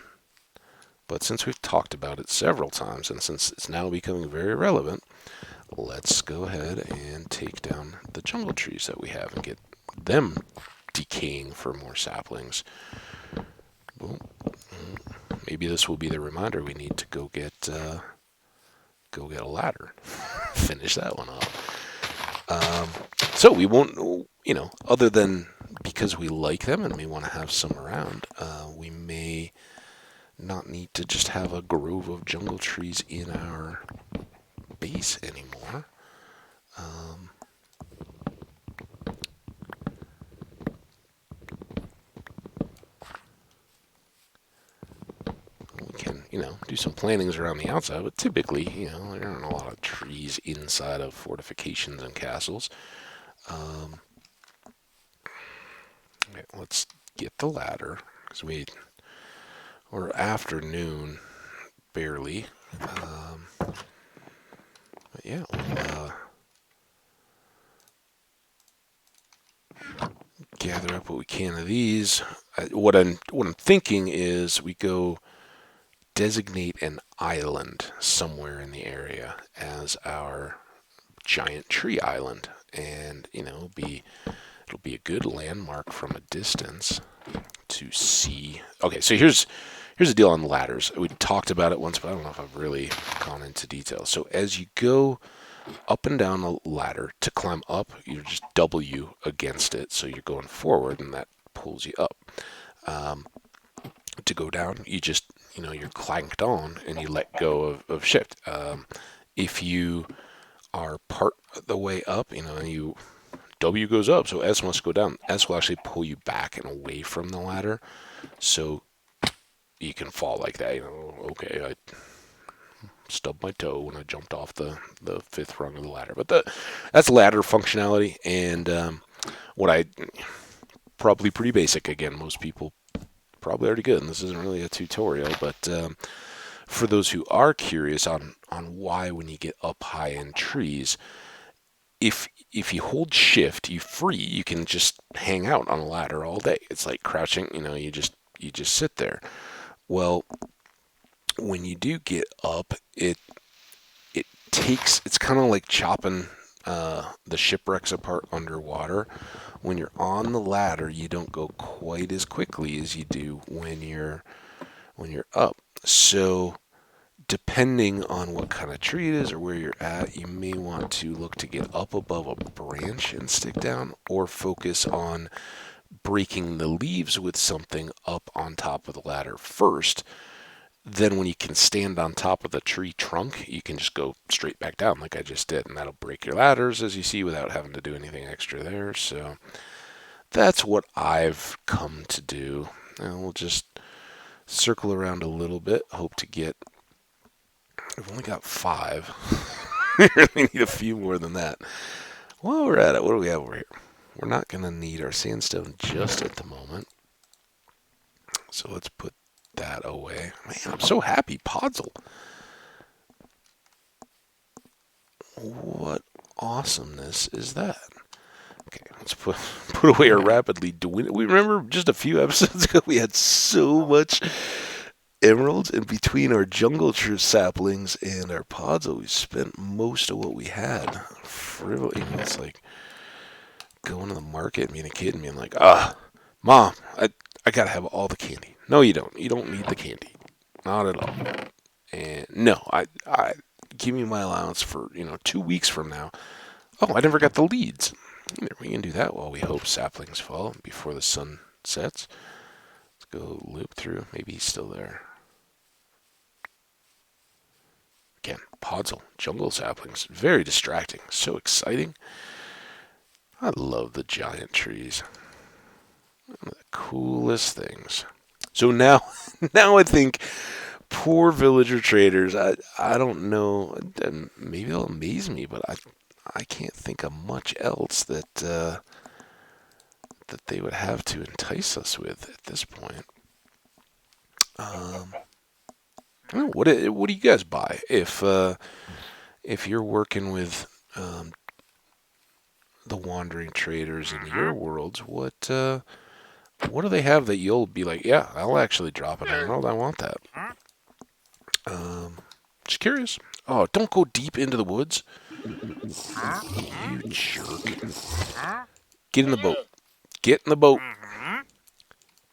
Speaker 1: But since we've talked about it several times, and since it's now becoming very relevant, let's go ahead and take down the jungle trees that we have and get them decaying for more saplings. Well, maybe this will be the reminder we need to go get a ladder. Finish that one off. So we won't, other than because we like them and we want to have some around, we may not need to just have a grove of jungle trees in our base anymore. We can, do some plantings around the outside, but typically, there aren't a lot of trees inside of fortifications and castles. Okay, let's get the ladder, because we're afternoon, barely. But yeah, we'll gather up what we can of these. What I'm thinking is we go designate an island somewhere in the area as our giant tree island, and it'll be a good landmark from a distance to see. Okay, so here's the deal on ladders. We talked about it once, but I don't know if I've really gone into detail. So as you go up and down a ladder, to climb up, you just W against it, so you're going forward, and that pulls you up. To go down, you just, you're clanked on, and you let go of shift. If you are part of the way up. W goes up, so S must go down. S will actually pull you back and away from the ladder, so you can fall like that. Okay, I stubbed my toe when I jumped off the fifth rung of the ladder. But that's ladder functionality, and what I probably pretty basic. Again, most people probably already good, and this isn't really a tutorial, but for those who are curious on why when you get up high in trees, if you hold shift, you can just hang out on a ladder all day. It's like crouching, you just sit there. Well, when you do get up, it's kind of like chopping the shipwrecks apart underwater. When you're on the ladder, you don't go quite as quickly as you do when you're up. So depending on what kind of tree it is or where you're at, you may want to look to get up above a branch and stick down, or focus on breaking the leaves with something up on top of the ladder first. Then when you can stand on top of the tree trunk, you can just go straight back down like I just did, and that'll break your ladders, as you see, without having to do anything extra there. So that's what I've come to do. And we'll just circle around a little bit, hope to get... We've only got 5. We really need a few more than that. While we're at it, what do we have over here? We're not going to need our sandstone just at the moment. So let's put that away. Man, I'm so happy. Podzol. What awesomeness is that? Okay, let's put away our rapidly dwindling. We remember just a few episodes ago we had so much emeralds, and between our jungle tree saplings and our podzol, we spent most of what we had. It's like going to the market and being a kid and being like, Mom, I gotta have all the candy. No, you don't. You don't need the candy. Not at all. And no, I give me my allowance for 2 weeks from now. Oh, I never got the leads. We can do that while we hope saplings fall before the sun sets. Let's go loop through. Maybe he's still there. Again, podzol, jungle saplings. Very distracting. So exciting. I love the giant trees. One of the coolest things. So now I think poor villager traders, I don't know, maybe they'll amaze me, but I can't think of much else that they would have to entice us with at this point. I don't know, what do you guys buy if you're working with the wandering traders in your worlds? What do they have that you'll be like, yeah, I'll actually drop an emerald. I want that. Just curious. Oh, don't go deep into the woods. You jerk. Get in the boat. Get in the boat.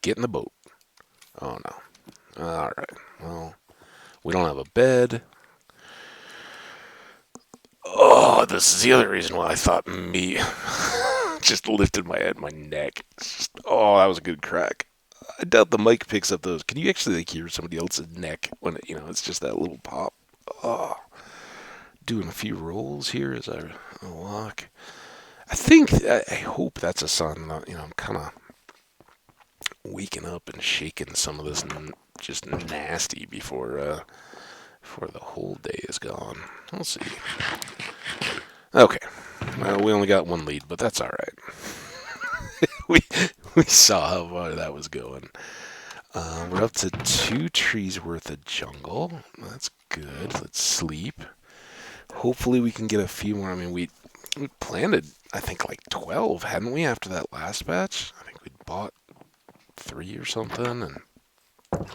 Speaker 1: Get in the boat. Oh, no. All right. Well, we don't have a bed. Oh, this is the other reason why I thought me just lifted my head, my neck. Oh, that was a good crack. I doubt the mic picks up those. Can you actually hear somebody else's neck when it's just that little pop? Oh, doing a few rolls here as I walk. I hope that's a sign that I'm kind of waking up and shaking some of this just nasty before the whole day is gone. We'll see. Okay. Well, we only got 1 lead, but that's all right. we saw how far that was going. We're up to 2 trees worth of jungle. That's good. Let's sleep. Hopefully we can get a few more. I mean, we planted, I think, like 12, hadn't we, after that last batch? I think we'd bought 3 or something. Or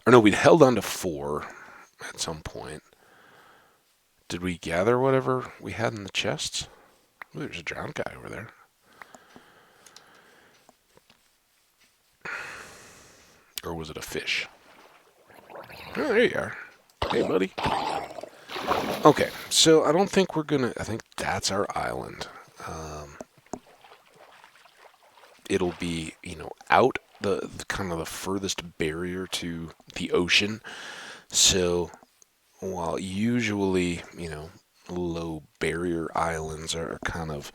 Speaker 1: no, we'd held on to 4 at some point. Did we gather whatever we had in the chests? Ooh, there's a drowned guy over there. Or was it a fish? Oh, there you are. Hey, buddy. Okay, so I don't think we're gonna... I think that's our island. It'll be, out the kind of the furthest barrier to the ocean. So while usually, low barrier islands are kind of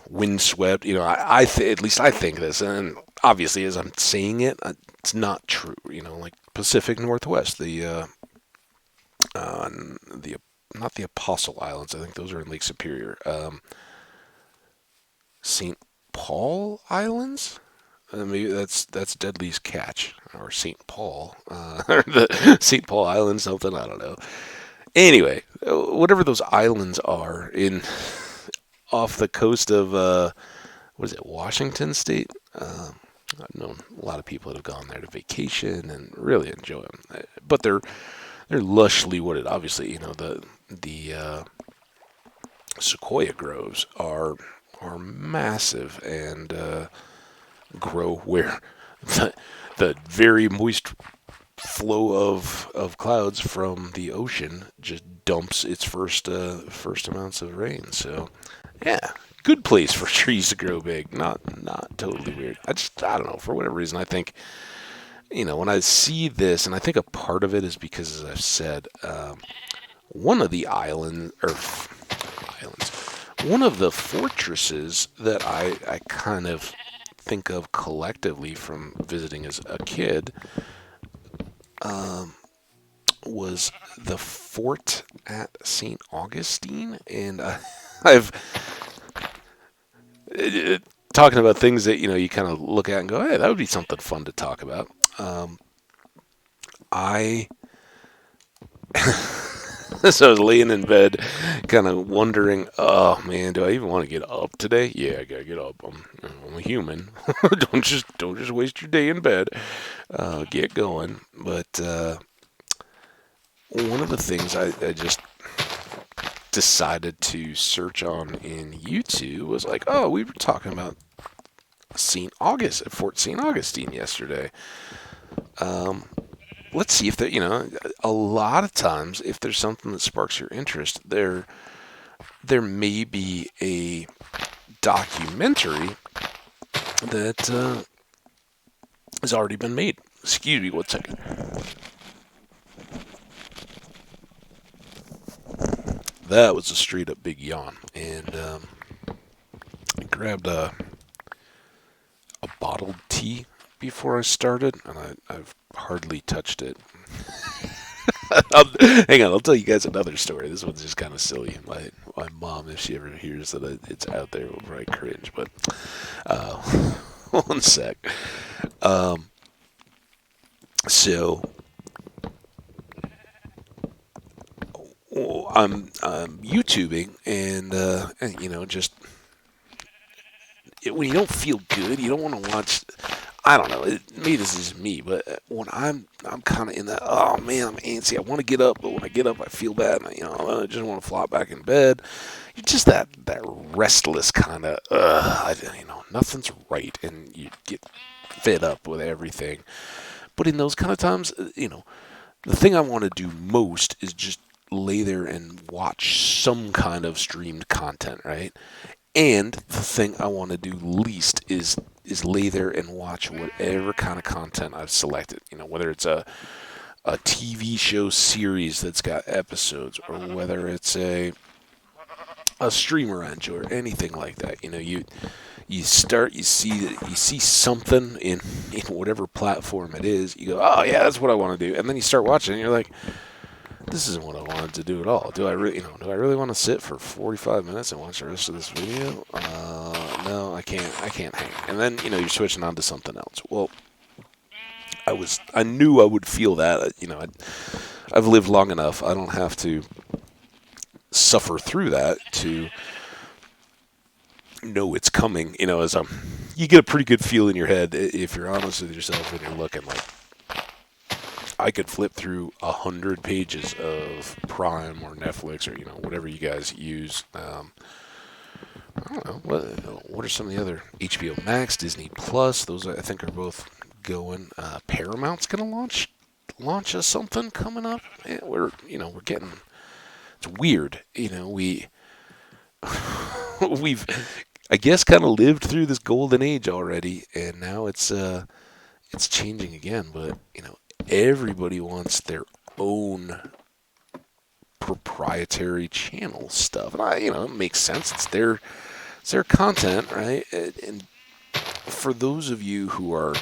Speaker 1: windswept. At least I think this, and obviously as I'm saying it, it's not true. Like Pacific Northwest, the not the Apostle Islands. I think those are in Lake Superior. St. Paul Islands. Maybe that's Deadly's Catch or St. Paul, or the St. Paul Island something. I don't know. Anyway, whatever those islands are in off the coast of what is it, Washington State? I've known a lot of people that have gone there to vacation and really enjoy them, but they're lushly wooded. Obviously, the sequoia groves are massive and grow where the very moist flow of clouds from the ocean just dumps its first amounts of rain. So, yeah, good place for trees to grow big. Not totally weird. I don't know, for whatever reason I think when I see this, and I think a part of it is because, as I've said, one of the islands, one of the fortresses that I kind of think of collectively from visiting as a kid was the fort at St. Augustine, and I've talking about things that you kind of look at and go, hey, that would be something fun to talk about. I So I was laying in bed, kind of wondering, oh man, do I even want to get up today? Yeah, I gotta get up. I'm a human. don't just waste your day in bed. Get going. But one of the things I just decided to search on in YouTube was like, oh, we were talking about Fort St. Augustine yesterday. Let's see if a lot of times, if there's something that sparks your interest, there may be a documentary that has already been made. Excuse me, 1 second. That was a straight up big yawn, and I grabbed a bottled tea before I started, and I've hardly touched it. Hang on, I'll tell you guys another story. This one's just kind of silly. My mom, if she ever hears that it's out there, will probably cringe. But 1 sec. So I'm YouTubing, and just when you don't feel good, you don't want to watch. I don't know. Maybe this is me, but when I'm kind of in that, oh man, I'm antsy. I want to get up, but when I get up, I feel bad. And, I just want to flop back in bed. You're just that restless kind of, nothing's right, and you get fed up with everything. But in those kind of times, the thing I want to do most is just lay there and watch some kind of streamed content, right? And the thing I want to do least is lay there and watch whatever kind of content I've selected. Whether it's a TV show series that's got episodes, or whether it's a streamer I enjoy, or anything like that. You see something in whatever platform it is. You go, oh yeah, that's what I want to do, and then you start watching, and you're like, this isn't what I wanted to do at all. Do I really want to sit for 45 minutes and watch the rest of this video? No, I can't hang. And then, you're switching on to something else. Well, I knew I would feel that. I've lived long enough. I don't have to suffer through that to know it's coming. You get a pretty good feel in your head if you're honest with yourself and you're looking like, I could flip through 100 pages of Prime or Netflix or whatever you guys use. I don't know what are some of the other HBO Max, Disney Plus. Those I think are both going. Paramount's gonna launch us something coming up. Yeah, we're getting. It's weird. We've I guess kind of lived through this golden age already, and now it's changing again. But everybody wants their own proprietary channel stuff. And it makes sense. It's their content, right? And for those of you who are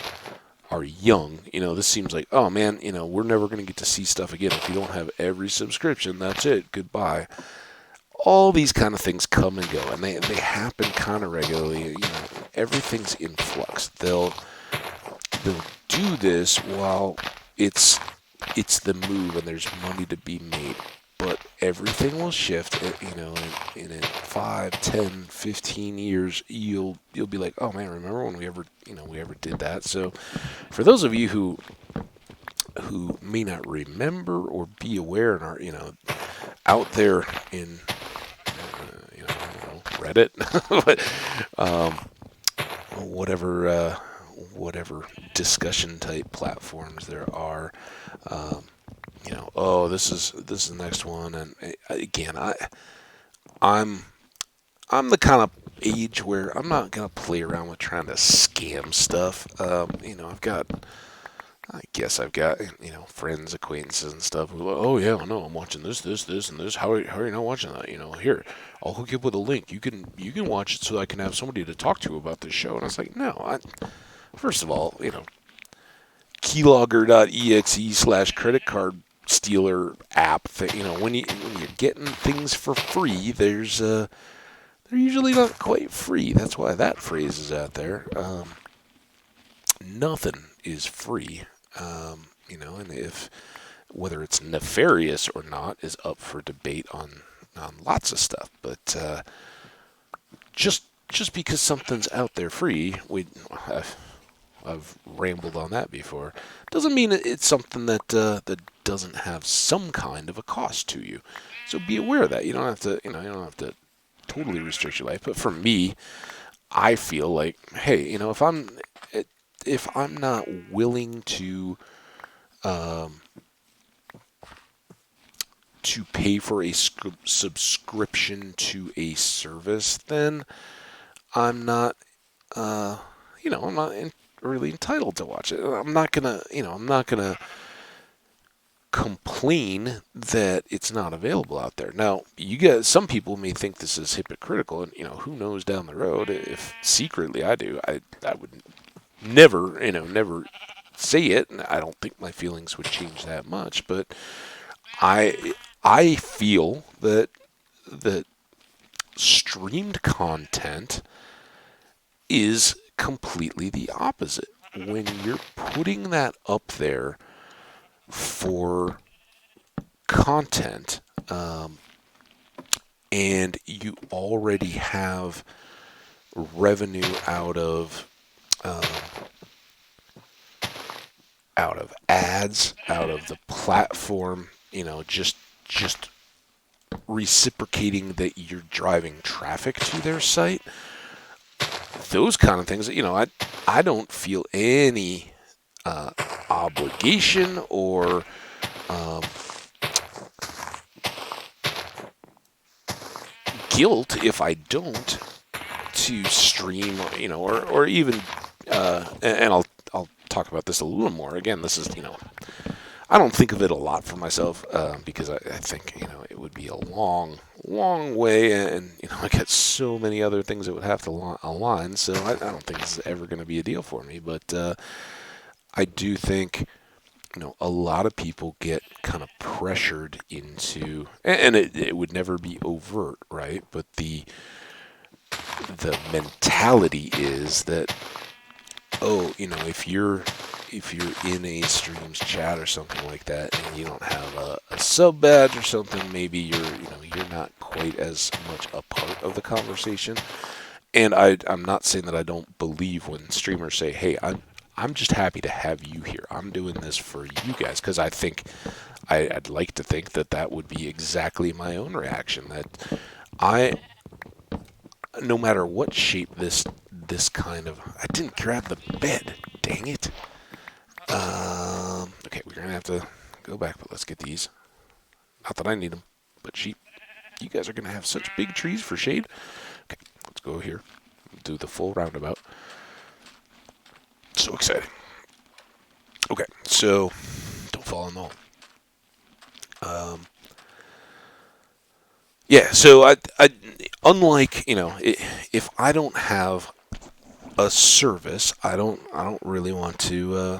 Speaker 1: young, this seems like, oh man, we're never going to get to see stuff again. If you don't have every subscription, that's it. Goodbye. All these kind of things come and go, and they happen kind of regularly. Everything's in flux. They'll do this while it's the move and there's money to be made. But everything will shift, in 5, 10, 15 years, you'll be like, oh man, remember when we ever did that? So for those of you who may not remember or be aware and are, out there in, I don't know, Reddit, but, whatever discussion type platforms there are, oh, this is the next one. And again, I'm the kind of age where I'm not gonna play around with trying to scam stuff. I've got friends, acquaintances, and stuff who are like, oh yeah, I know, I'm watching this, and this. How are you not watching that? Here, I'll hook you up with a link. You can watch it so I can have somebody to talk to about this show. And I was like, no, first of all, keylogger.exe/credit card stealer app that when you're getting things for free, they're usually not quite free. That's why that phrase is out there. Nothing is free, and if whether it's nefarious or not is up for debate on lots of stuff. But just because something's out there free, I've rambled on that before, doesn't mean it's something that doesn't have some kind of a cost to you. So be aware of that. You don't have to totally restrict your life. But for me, I feel like, hey, if I'm not willing to pay for a subscription to a service, then I'm not, I'm not really entitled to watch it. I'm not gonna complain that it's not available out there. Now, some people may think this is hypocritical, and who knows down the road if secretly I do. I would never say it, and I don't think my feelings would change that much. But I feel that streamed content is completely the opposite. When you're putting that up there for content, and you already have revenue out of ads, out of the platform, just reciprocating that you're driving traffic to their site. Those kind of things, I don't feel any obligation or guilt if I don't to stream, or even, and I'll talk about this a little more. Again, this is, I don't think of it a lot for myself because I think, it would be a long way, and, I got so many other things that would have to align, so I don't think this is ever going to be a deal for me. But I do think, a lot of people get kind of pressured into, and it would never be overt, right? But the mentality is that, oh, if you're in a stream's chat or something like that, and you don't have a sub badge or something, maybe you're not quite as much a part of the conversation. And I'm not saying that I don't believe when streamers say, hey, I'm just happy to have you here. I'm doing this for you guys, because I think I'd like to think that would be exactly my own reaction. That no matter what shape this kind of, I didn't grab the bed. Dang it. Okay, we're gonna have to go back, but let's get these. Not that I need them, but sheep. You guys are gonna have such big trees for shade. Okay, let's go here. Do the full roundabout. So exciting. Okay, so don't fall in the hole. Yeah, so unlike, if I don't have a service, I don't really want to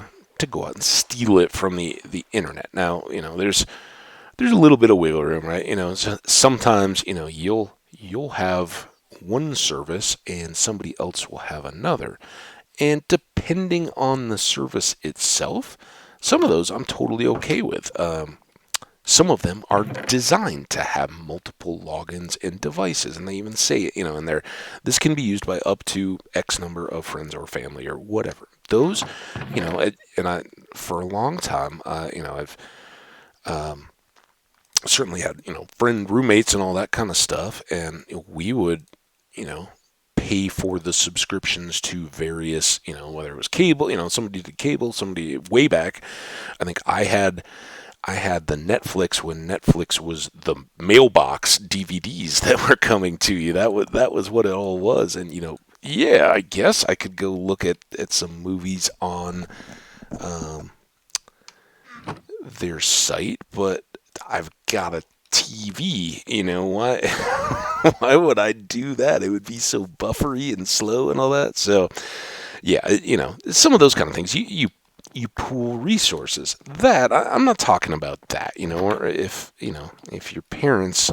Speaker 1: go out and steal it from the internet. Now, there's a little bit of wiggle room, right? So sometimes, you'll have one service and somebody else will have another. And depending on the service itself, some of those I'm totally okay with. Some of them are designed to have multiple logins and devices, and they even say it, in there. This can be used by up to X number of friends or family or whatever. Those, and I for a long time, I've certainly had friend roommates and all that kind of stuff, and we would, you know, pay for the subscriptions to various, whether it was cable, somebody did cable, somebody way back. I think I had the Netflix when Netflix was the mailbox DVDs that were coming to you. That was what it all was. And yeah, I guess I could go look at some movies on um, their site, but I've got a TV. Why? Why would I do that? It would be so buffery and slow and all that. So yeah, some of those kind of things. You pool resources. I'm not talking about that, or if your parents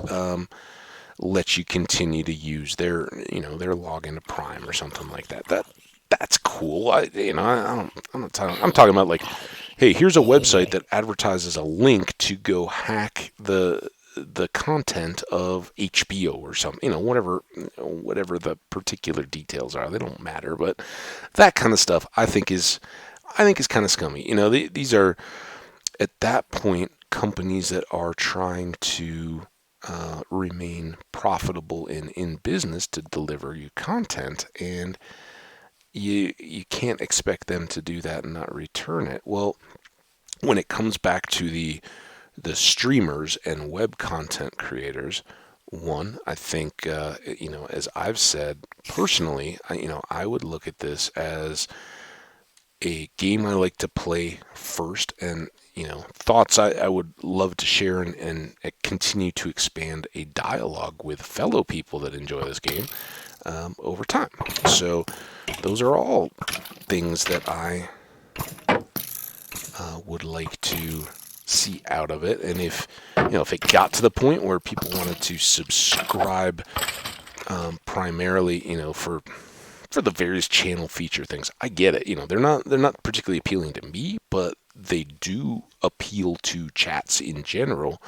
Speaker 1: let you continue to use their login to Prime or something like that. That's cool. I'm not talking. I'm talking about like, hey, here's a website that advertises a link to go hack the content of HBO or something, whatever the particular details are. They don't matter, but that kind of stuff I think is kind of scummy. These are at that point companies that are trying to remain profitable and in business to deliver you content, and you can't expect them to do that and not return it. Well, when it comes back to the streamers and web content creators, one, I think, as I've said personally, I would look at this as a game I like to play first, and thoughts I would love to share, and continue to expand a dialogue with fellow people that enjoy this game over time. So those are all things that I would like to see out of it. And if it got to the point where people wanted to subscribe primarily, for the various channel feature things, I get it. They're not particularly appealing to me, but they do appeal to chats in general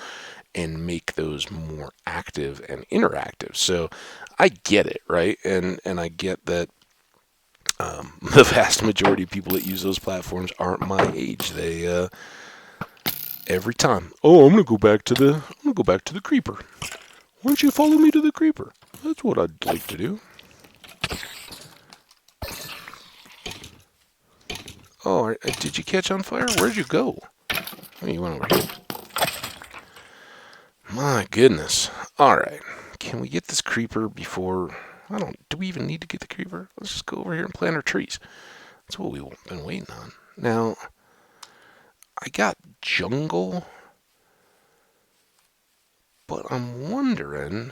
Speaker 1: and make those more active and interactive. So I get it, right? And I get that the vast majority of people that use those platforms aren't my age. They every time, oh, I'm gonna go back to the creeper. Why don't you follow me to the creeper? That's what I'd like to do. Oh, did you catch on fire? Where'd you go? Oh, you went over here. My goodness. All right. Can we get this creeper before... Do we even need to get the creeper? Let's just go over here and plant our trees. That's what we've been waiting on. Now, I got jungle, but I'm wondering...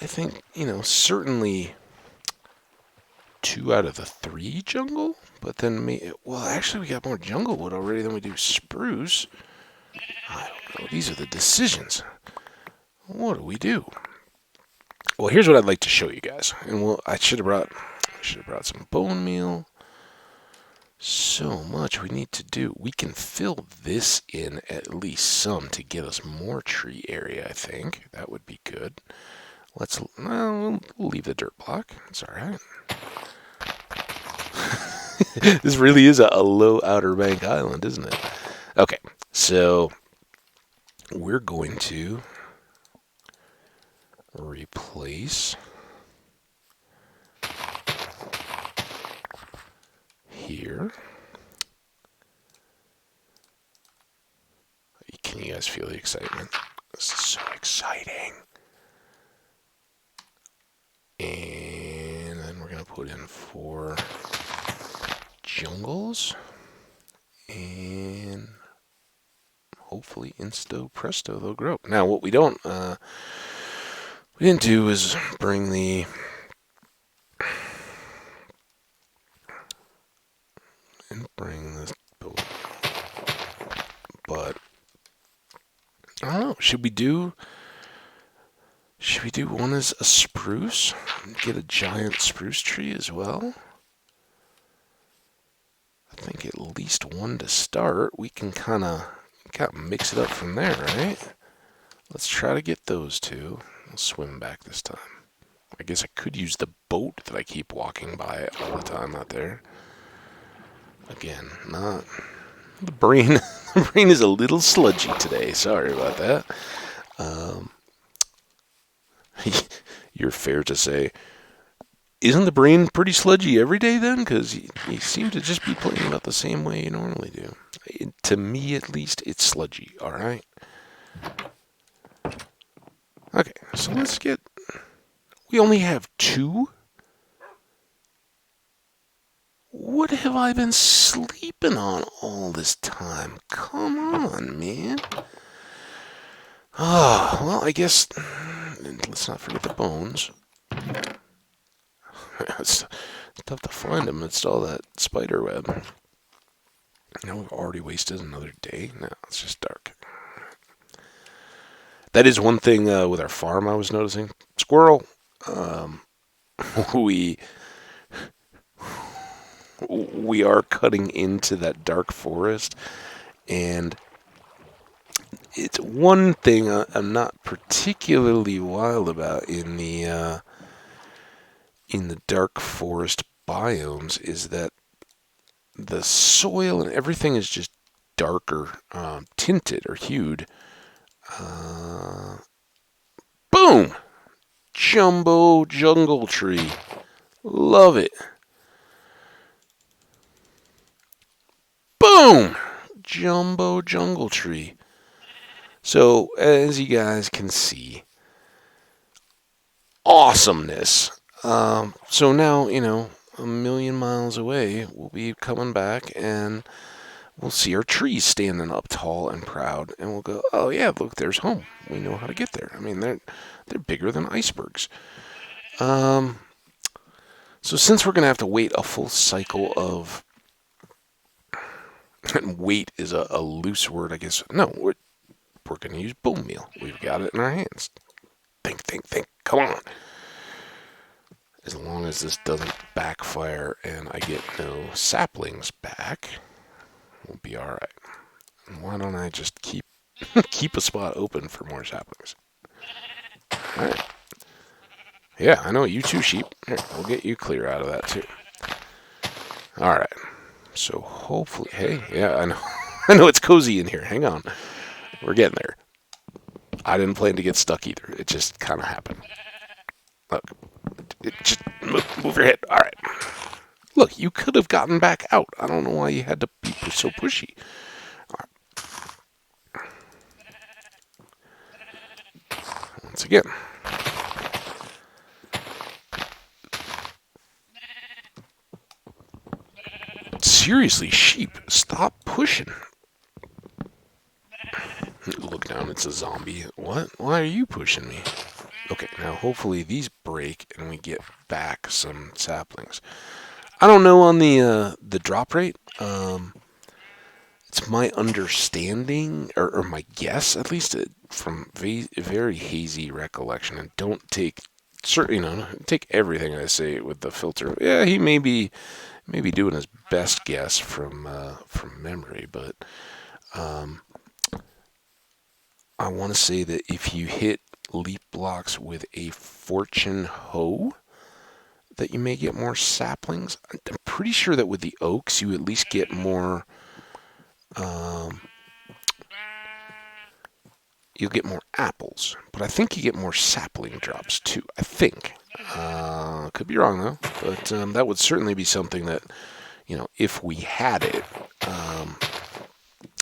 Speaker 1: I think, certainly 2 out of the 3 jungle, but then actually we got more jungle wood already than we do spruce. I don't know. These are the decisions. What do we do? Well, here's what I'd like to show you guys. And I should have brought some bone meal. So much we need to do. We can fill this in at least some to get us more tree area, I think. That would be good. We'll leave the dirt block. It's all right. This really is a low Outer Bank island, isn't it? Okay, so we're going to replace here. Can you guys feel the excitement? This is so exciting. And then we're going to put in 4 jungles. And hopefully, insto presto, they'll grow. Now, what we didn't do is bring the this boat. But I don't know. Should we do one as a spruce? Get a giant spruce tree as well? I think at least one to start. We can kind of mix it up from there, right? Let's try to get those two. I'll swim back this time. I guess I could use the boat that I keep walking by all the time out there. Again, not... The brain, the brain is a little sludgy today. Sorry about that. You're fair to say. Isn't the brain pretty sludgy every day then? Because you seem to just be playing about the same way you normally do. To me, at least, it's sludgy. All right. Okay, so let's get... We only have 2? What have I been sleeping on all this time? Come on, man. Ah, well, I guess... Let's not forget the bones. It's tough to find them amidst all that spider web. We've already wasted another day. No, it's just dark. That is one thing with our farm I was noticing. Squirrel. We are cutting into that dark forest, and it's one thing I'm not particularly wild about in the dark forest biomes is that the soil and everything is just darker, tinted or hued. Boom! Jumbo jungle tree. Love it. Boom! Jumbo jungle tree. So, as you guys can see, awesomeness. So now, a million miles away, we'll be coming back and we'll see our trees standing up tall and proud, and we'll go, oh yeah, look, there's home. We know how to get there. I mean, they're bigger than icebergs. So since we're going to have to wait a full cycle of... And wait is a loose word, I guess. No, we're going to use bone meal. We've got it in our hands. Think. Come on. As long as this doesn't backfire and I get no saplings back, we'll be all right. And why don't I just keep a spot open for more saplings? All right. Yeah, I know, you too, sheep. Here, we'll get you clear out of that too. All right. So hopefully, hey, yeah, I know, I know it's cozy in here. Hang on, we're getting there. I didn't plan to get stuck either. It just kind of happened. Look, just move your head. All right. Look, you could have gotten back out. I don't know why you had to be so pushy. All right. Once again. Seriously, sheep, stop pushing. Look down, it's a zombie. What? Why are you pushing me? Okay, now hopefully these break and we get back some saplings. I don't know on the drop rate. It's my understanding, or my guess, at least from very hazy recollection, and don't take take everything I say with the filter. Yeah, he may be doing his best guess from memory, but I want to say that if you hit leap blocks with a fortune hoe, that you may get more saplings. I'm pretty sure that with the oaks, you at least get more. You'll get more apples, but I think you get more sapling drops too. I think. Could be wrong though, but that would certainly be something that, if we had it,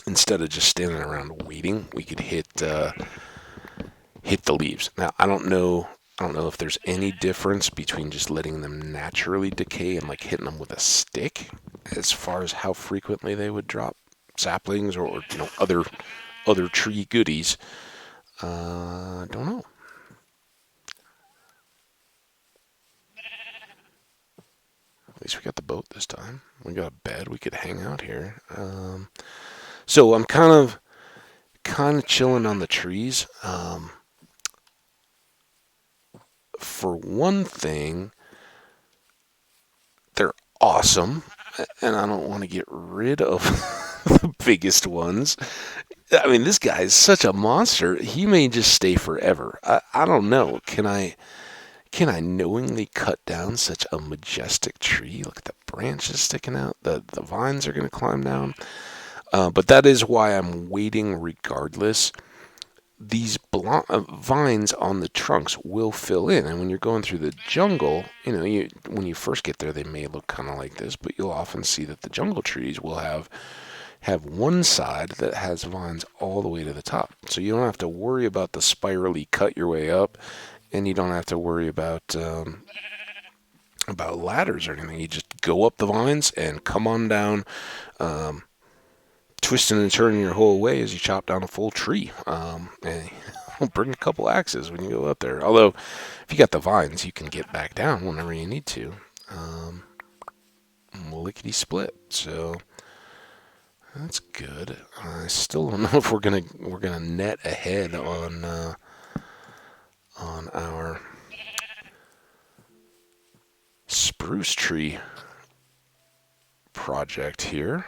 Speaker 1: instead of just standing around waiting, we could hit the leaves. Now I don't know if there's any difference between just letting them naturally decay and like hitting them with a stick, as far as how frequently they would drop saplings or other tree goodies. Don't know. At least we got the boat this time. We got a bed. We could hang out here. So I'm kind of chilling on the trees. For one thing, they're awesome, and I don't want to get rid of the biggest ones. I mean, this guy is such a monster. He may just stay forever. I don't know. Can I knowingly cut down such a majestic tree? Look at the branches sticking out. The vines are going to climb down. But that is why I'm waiting regardless. These vines on the trunks will fill in, and when you're going through the jungle, when you first get there, they may look kind of like this, but you'll often see that the jungle trees will have one side that has vines all the way to the top, so you don't have to worry about the spirally cut your way up, and you don't have to worry about ladders or anything. You just go up the vines and come on down. Twisting and turning your whole way as you chop down a full tree. And bring a couple axes when you go up there. Although, if you got the vines, you can get back down whenever you need to. Lickety split. So that's good. I still don't know if we're gonna net ahead on our spruce tree project here.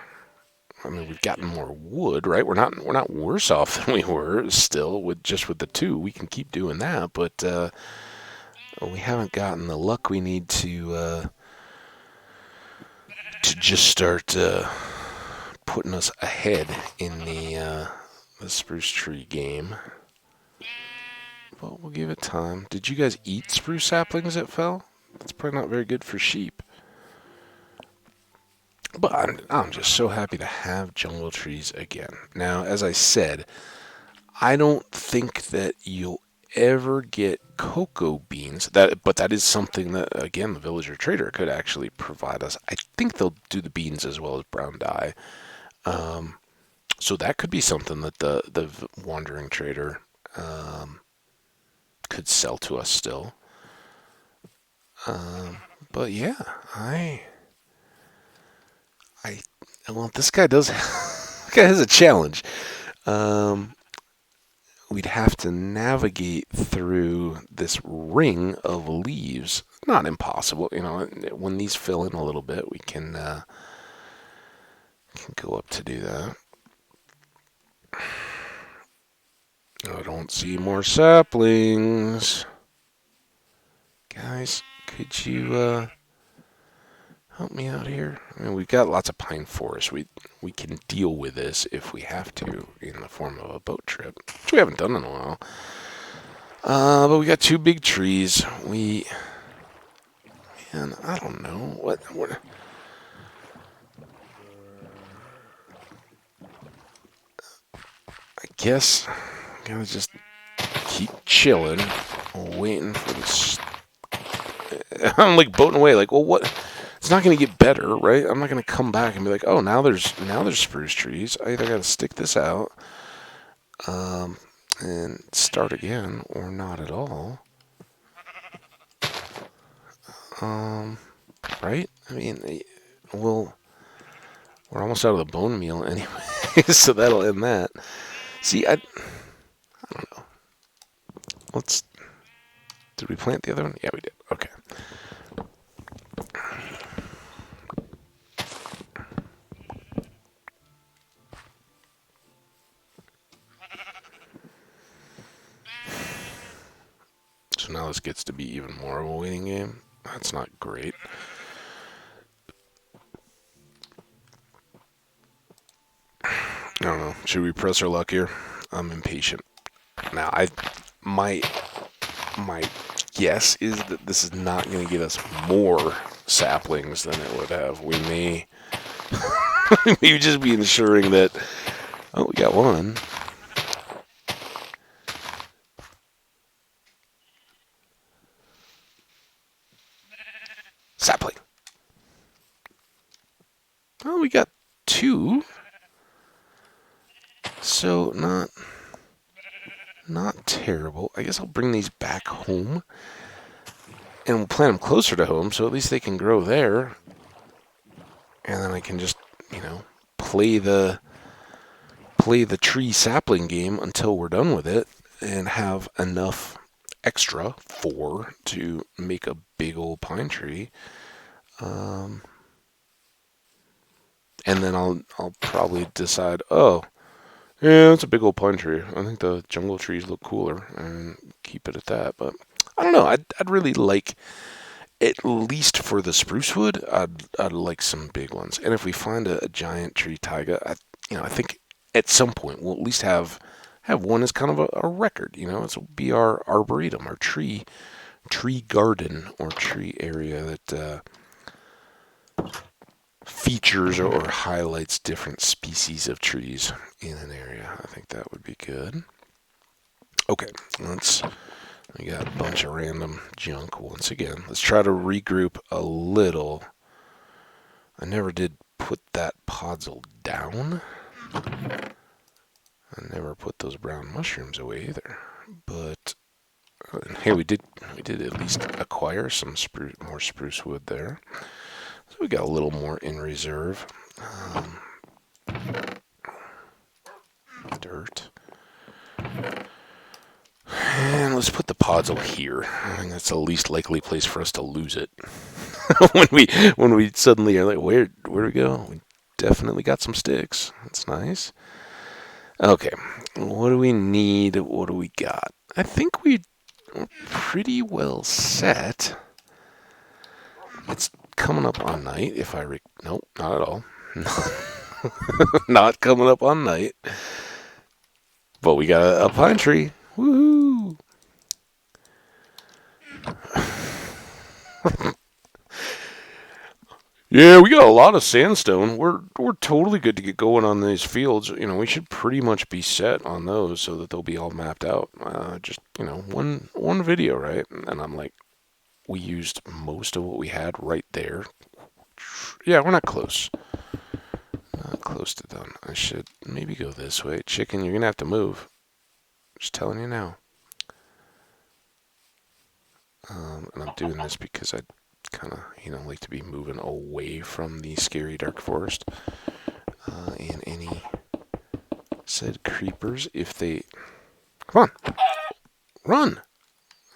Speaker 1: I mean, we've gotten more wood, right? We're not worse off than we were still with the two. We can keep doing that, but we haven't gotten the luck we need to just start putting us ahead in the spruce tree game. But we'll give it time. Did you guys eat spruce saplings that fell? That's probably not very good for sheep. But I'm just so happy to have jungle trees again. Now, as I said, I don't think that you'll ever get cocoa beans. But that is something that, again, the villager trader could actually provide us. I think they'll do the beans as well as brown dye. So that could be something that the wandering trader could sell to us still. But yeah, well, this guy does. This guy has a challenge. We'd have to navigate through this ring of leaves. Not impossible, When these fill in a little bit, we can go up to do that. I don't see more saplings. Guys, could you help me out here? I mean, we've got lots of pine forest. We can deal with this if we have to in the form of a boat trip, which we haven't done in a while. But we got two big trees. Man, I don't know what. I guess I'm gonna just keep chilling, waiting for this. I'm like boating away. Like, well, what? It's not going to get better, right? I'm not going to come back and be like, oh, now there's spruce trees. I either got to stick this out and start again, or not at all. Right? I mean, we're almost out of the bone meal anyway, so that'll end that. See, I don't know. Did we plant the other one? Yeah, we did. Okay. So now this gets to be even more of a waiting game. That's not great. I don't know. Should we press our luck here? I'm impatient. Now, my guess is that this is not going to give us more saplings than it would have. We may just be ensuring that. Oh, we got one. Sapling. Oh, we got two. So not terrible. I guess I'll bring these back home, and we'll plant them closer to home, so at least they can grow there. And then I can just, play the tree sapling game until we're done with it, and have enough extra to make a big old pine tree. And then I'll probably decide, oh, yeah, it's a big old pine tree. I think the jungle trees look cooler, and keep it at that. But I don't know. I'd really like, at least for the spruce wood, I'd like some big ones. And if we find a giant tree taiga, I think at some point we'll at least have one as kind of a record. It'll be our arboretum, our tree garden or tree area that features or highlights different species of trees in an area. I think that would be good. Okay, we got a bunch of random junk once again. Let's try to regroup a little. I never did put that podzol down. I never put those brown mushrooms away either. But hey, we did at least acquire some more spruce wood there. So we got a little more in reserve. Dirt. And let's put the podzol here. I think that's the least likely place for us to lose it. when we suddenly are like, where do we go? We definitely got some sticks. That's nice. Okay, what do we need? What do we got? I think we're pretty well set. It's coming up on night. Nope, not at all. Not coming up on night. But we got a pine tree. Woohoo! Yeah, we got a lot of sandstone. We're totally good to get going on these fields. We should pretty much be set on those so that they'll be all mapped out. Just one video, right? And I'm like, we used most of what we had right there. Yeah, we're not close. Not close to done. I should maybe go this way. Chicken, you're gonna have to move. Just telling you now. And I'm doing this because I kind of, like to be moving away from the scary dark forest. And any said creepers, if they... Come on! Run!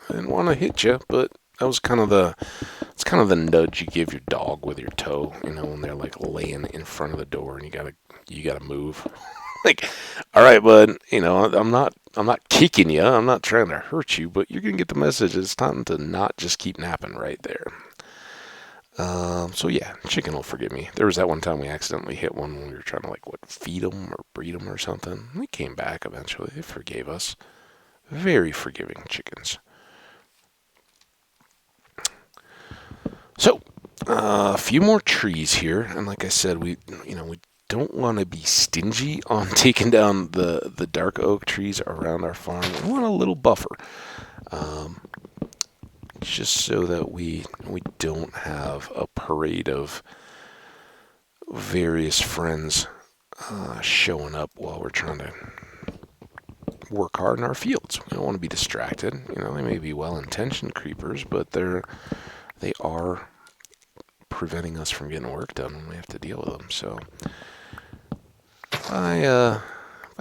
Speaker 1: I didn't want to hit you, but that was kind of the nudge you give your dog with your toe, when they're like laying in front of the door and you gotta move. Like, all right, bud, I'm not kicking you, I'm not trying to hurt you, but you're gonna get the message. It's time to not just keep napping right there. So yeah, chicken will forgive me. There was that one time we accidentally hit one when we were trying to feed them or breed them or something. We came back eventually. They forgave us. Very forgiving chickens. So, a few more trees here, and like I said, we don't want to be stingy on taking down the dark oak trees around our farm. We want a little buffer, just so that we don't have a parade of various friends showing up while we're trying to work hard in our fields. We don't want to be distracted. They may be well-intentioned creepers, but they are preventing us from getting work done when we have to deal with them. So if I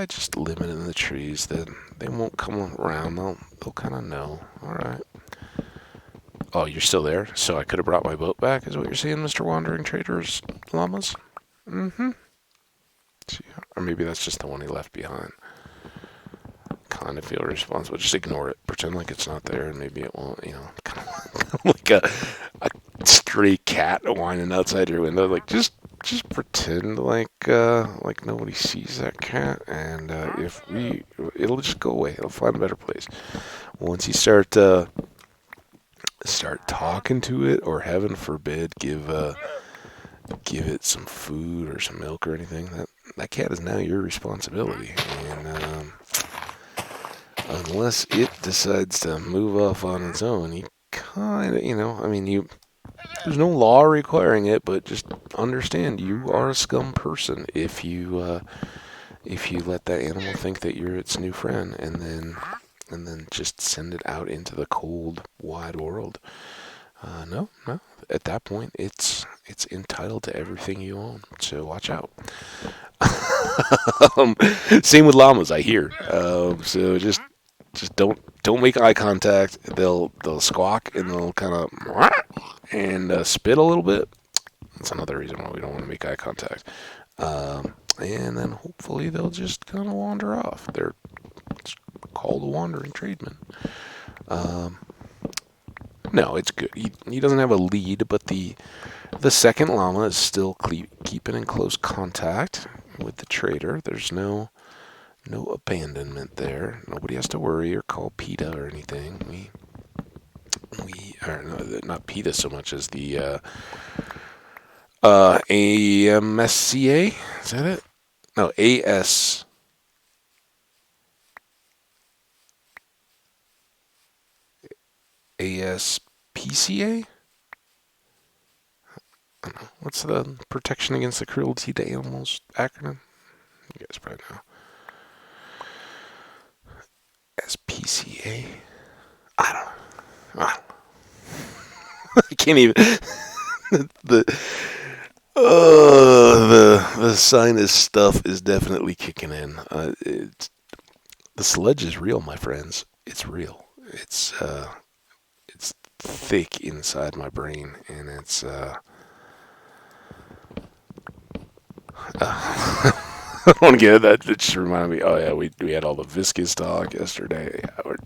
Speaker 1: just limit in the trees, that they won't come around. They'll kind of know. All right. Oh, you're still there? So I could have brought my boat back, is what you're saying, Mr. Wandering Trader's Llamas? Mm-hmm. Or maybe that's just the one he left behind. Kind of feel responsible. Just ignore it. Pretend like it's not there, and maybe it won't, kind of like a stray cat whining outside your window. Like, just pretend like nobody sees that cat, and it'll just go away. It'll find a better place. Once you start talking to it, or heaven forbid, give it some food or some milk or anything, that cat is now your responsibility. And unless it decides to move off on its own, you kind of, there's no law requiring it, but just understand you are a scum person if you if you let that animal think that you're its new friend, and then just send it out into the cold, wide world. No, no. At that point, it's entitled to everything you own. So watch out. Same with llamas, I hear. So just don't make eye contact. They'll squawk and they'll kind of and spit a little bit. That's another reason why we don't want to make eye contact. And then hopefully they'll just kind of wander off. They're called a wandering tradesman. No, it's good. He doesn't have a lead, but the second llama is still keeping in close contact with the trader. There's no abandonment there. Nobody has to worry or call PETA or anything. We are not PETA so much as the AMSCA. Is that it? No, ASPCA. I don't know. What's the Protection Against the Cruelty to Animals acronym? You guys probably know. SPCA. I don't know. I can't even. The sinus stuff is definitely kicking in. The sludge is real, my friends. It's real. It's thick inside my brain, and it's I don't want to get that. It just reminded me. Oh yeah, we had all the viscous talk yesterday. Yeah, we're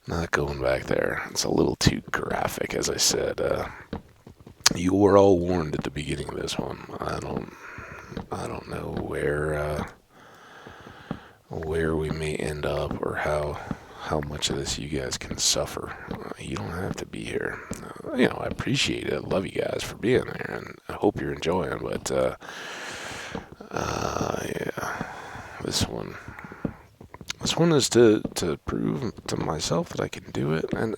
Speaker 1: not going back there. It's a little too graphic, as I said. You were all warned at the beginning of this one. I don't know where we may end up or how much of this you guys can suffer. You don't have to be here. I appreciate it. I love you guys for being there, and I hope you're enjoying. But yeah, this one is to prove to myself that I can do it, and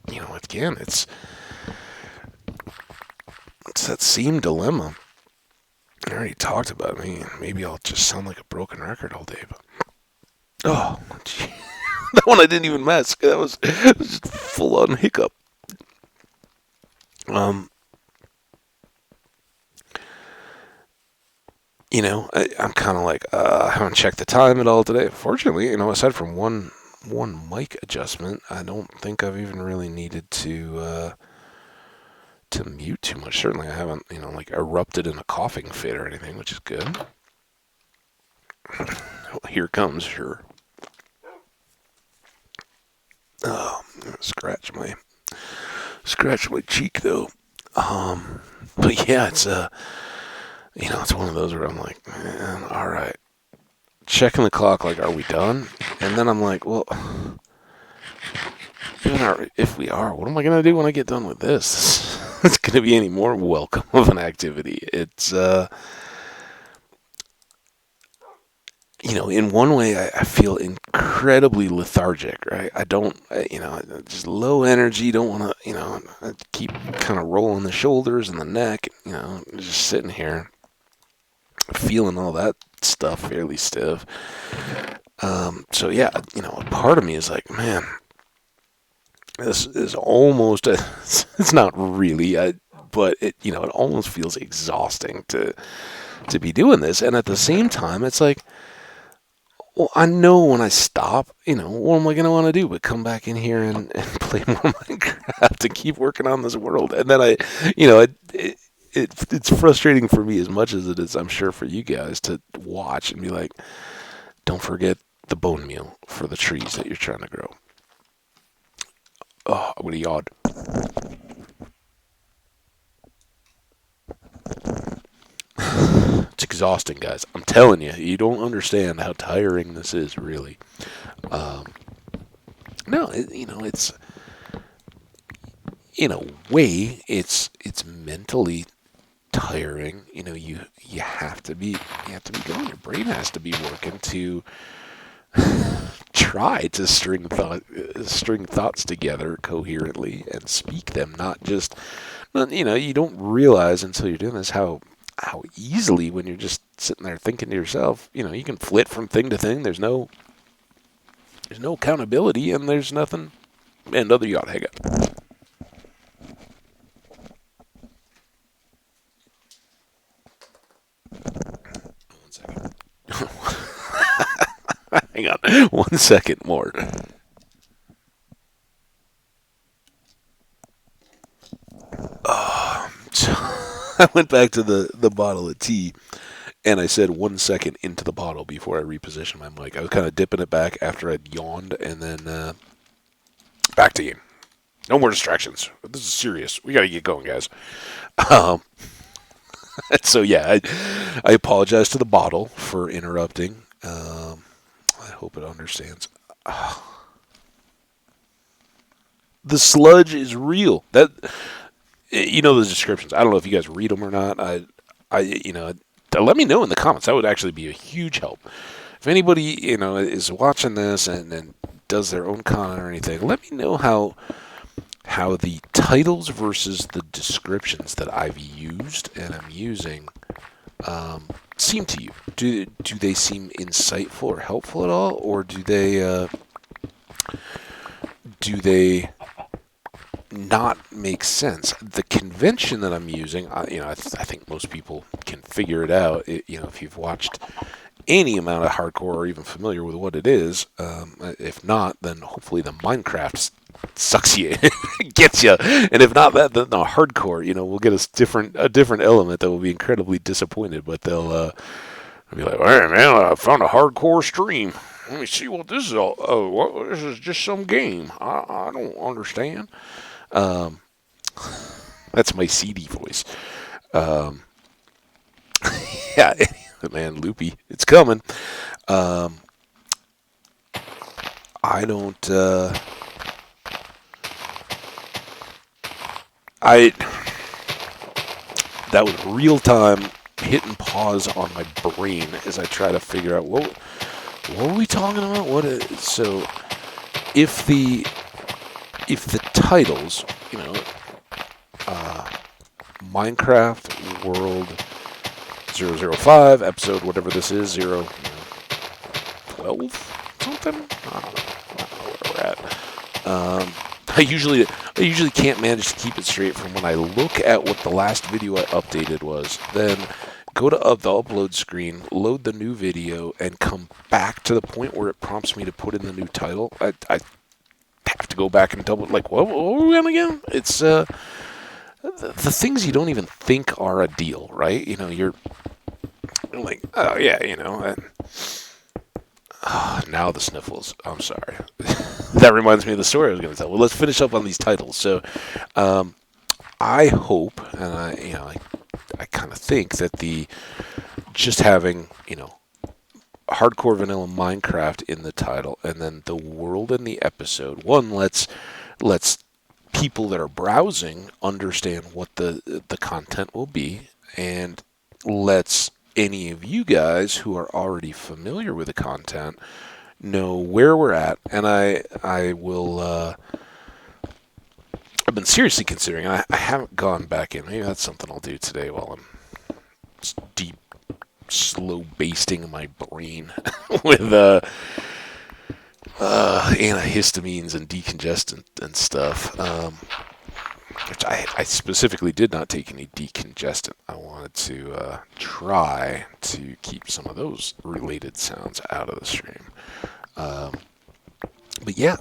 Speaker 1: again, it's that same dilemma. I already talked about me. Maybe I'll just sound like a broken record all day, but oh, gee. That one I didn't even mask. That was just full on hiccup. I'm kind of like, I haven't checked the time at all today. Fortunately, aside from one mic adjustment, I don't think I've even really needed to mute too much. Certainly, I haven't, like erupted in a coughing fit or anything, which is good. Here it comes, sure. Oh, scratch my cheek though. But yeah, it's it's one of those where I'm like, man, all right, checking the clock, like, are we done? And then I'm like, well, if we are, what am I gonna do when I get done with this? It's gonna be any more welcome of an activity. It's in one way, I feel incredibly lethargic, right? Just low energy, don't want to, I keep kind of rolling the shoulders and the neck, just sitting here, feeling all that stuff fairly stiff. So yeah, a part of me is like, man, this is almost, it's not really, but it almost feels exhausting to be doing this. And at the same time, it's like, well, I know when I stop, what am I going to want to do but come back in here and play more Minecraft and keep working on this world. And then it's frustrating for me as much as it is, I'm sure, for you guys to watch and be like, don't forget the bone meal for the trees that you're trying to grow. Oh, what a yawn. It's exhausting, guys. I'm telling you, you don't understand how tiring this is, really. No, it's in a way, it's mentally tiring. You have to be going. Your brain has to be working to try to string thoughts together coherently and speak them, not just. You don't realize until you're doing this how how easily, when you're just sitting there thinking to yourself, you can flit from thing to thing. There's no accountability, and there's nothing. And other yacht, hang up. One second. Hang on. 1 second more. So I went back to the bottle of tea, and I said 1 second into the bottle before I repositioned my mic. I was kind of dipping it back after I'd yawned, and then back to game. No more distractions. This is serious. We got to get going, guys. Um, so yeah, I apologize to the bottle for interrupting. I hope it understands. The sludge is real. That the descriptions. I don't know if you guys read them or not. Let me know in the comments. That would actually be a huge help. If anybody is watching this and does their own content or anything, let me know how the titles versus the descriptions that I've used and I'm using seem to you. Do they seem insightful or helpful at all, or do they not make sense? The convention that I'm using, I think most people can figure it out. If you've watched any amount of hardcore or even familiar with what it is, if not, then hopefully the Minecraft sucks you, gets you, and if not that, then the hardcore, will get a different element that will be incredibly disappointed, but they'll be like, hey man, I found a hardcore stream. Let me see what this is all. Oh, what? This is just some game. I don't understand. That's my CD voice. Yeah, man, loopy. It's coming. I don't. That was real time hitting pause on my brain as I try to figure out what were we talking about. So if the titles, Minecraft World 005 episode, whatever this is, 12 something. I don't know where we're at. I usually can't manage to keep it straight from when I look at what the last video I updated was, then go to the upload screen, load the new video, and come back to the point where it prompts me to put in the new title. I have to go back and double, like, what were we on again? It's the things you don't even think are a deal, right? You're like, oh yeah, now the sniffles. I'm sorry. That reminds me of the story I was going to tell. Well, let's finish up on these titles. So, I hope, and I kind of think that just having, Hardcore Vanilla Minecraft in the title, and then the world in the episode, one lets people that are browsing understand what the content will be, and lets any of you guys who are already familiar with the content know where we're at. And I will. I've been seriously considering. I haven't gone back in. Maybe that's something I'll do today while I'm deep, slow basting my brain with antihistamines and decongestant and stuff. Which I specifically did not take any decongestant. I wanted to try to keep some of those related sounds out of the stream. But yeah,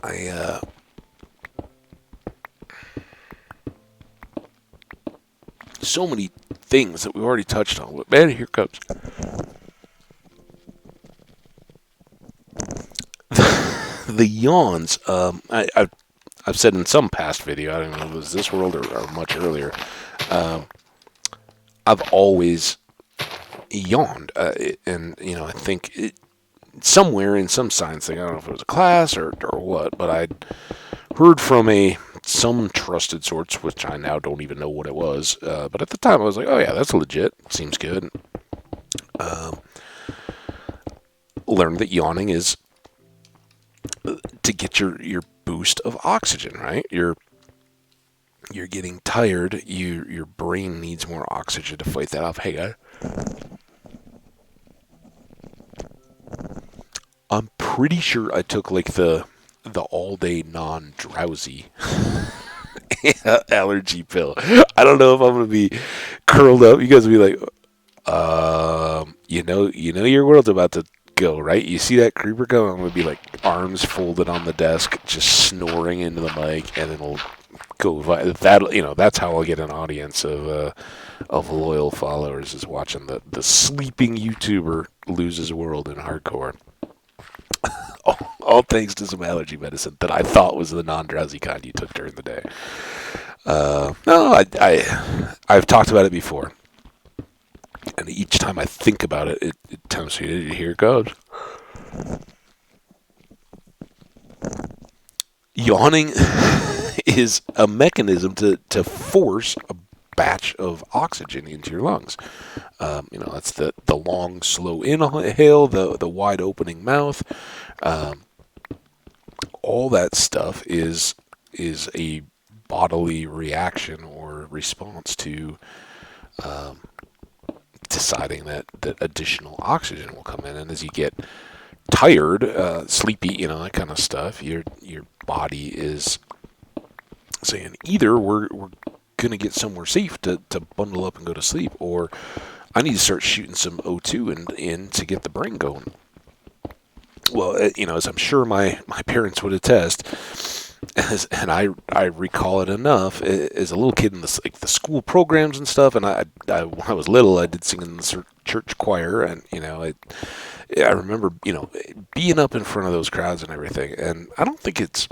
Speaker 1: so many things that we've already touched on. Man, here comes. The yawns. I've said in some past video, I don't know if it was this world or much earlier, I've always yawned. And, I think somewhere in some science thing, I don't know if it was a class or what, but I'd heard from some trusted source, which I now don't even know what it was. But at the time, I was like, oh yeah, that's legit. Seems good. Learned that yawning is to get your boost of oxygen, right? You're getting tired. Your brain needs more oxygen to fight that off. Hey, guy. I'm pretty sure I took like the all day non drowsy allergy pill. I don't know if I'm gonna be curled up. You guys will be like, you know your world's about to go, right? You see that creeper go, I'm gonna be like arms folded on the desk, just snoring into the mic, and it'll go. That that's how I'll get an audience of loyal followers is watching the sleeping YouTuber lose his world in hardcore. All thanks to some allergy medicine that I thought was the non-drowsy kind you took during the day. No, I've talked about it before, and each time I think about it, it tempts me to here it goes. Yawning is a mechanism to force a batch of oxygen into your lungs. That's the long, slow inhale, the wide opening mouth. Um, all that stuff is a bodily reaction or response to um, deciding that additional oxygen will come in, and as you get tired, sleepy, that kind of stuff, your body is saying either we're gonna get somewhere safe to bundle up and go to sleep, or I need to start shooting some O2 in to get the brain going. Well, as I'm sure my parents would attest, and I recall it enough as a little kid in the school programs and stuff. And when I was little, I did sing in the church choir, and I remember being up in front of those crowds and everything. And I don't think it's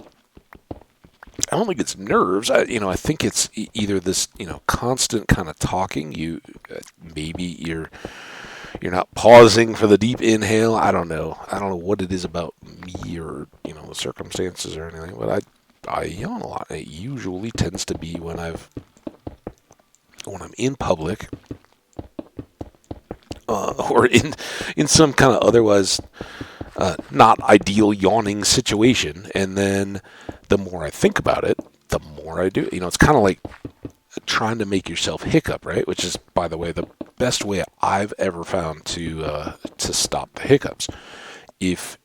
Speaker 1: nerves. I think it's either this constant kind of talking. Maybe you're not pausing for the deep inhale. I don't know. I don't know what it is about me or the circumstances or anything, but I yawn a lot. It usually tends to be when I'm in public, or in some kind of otherwise not ideal yawning situation, and then the more I think about it, the more I do. It's kind of like trying to make yourself hiccup, right? Which is, by the way, the best way I've ever found to stop the hiccups. If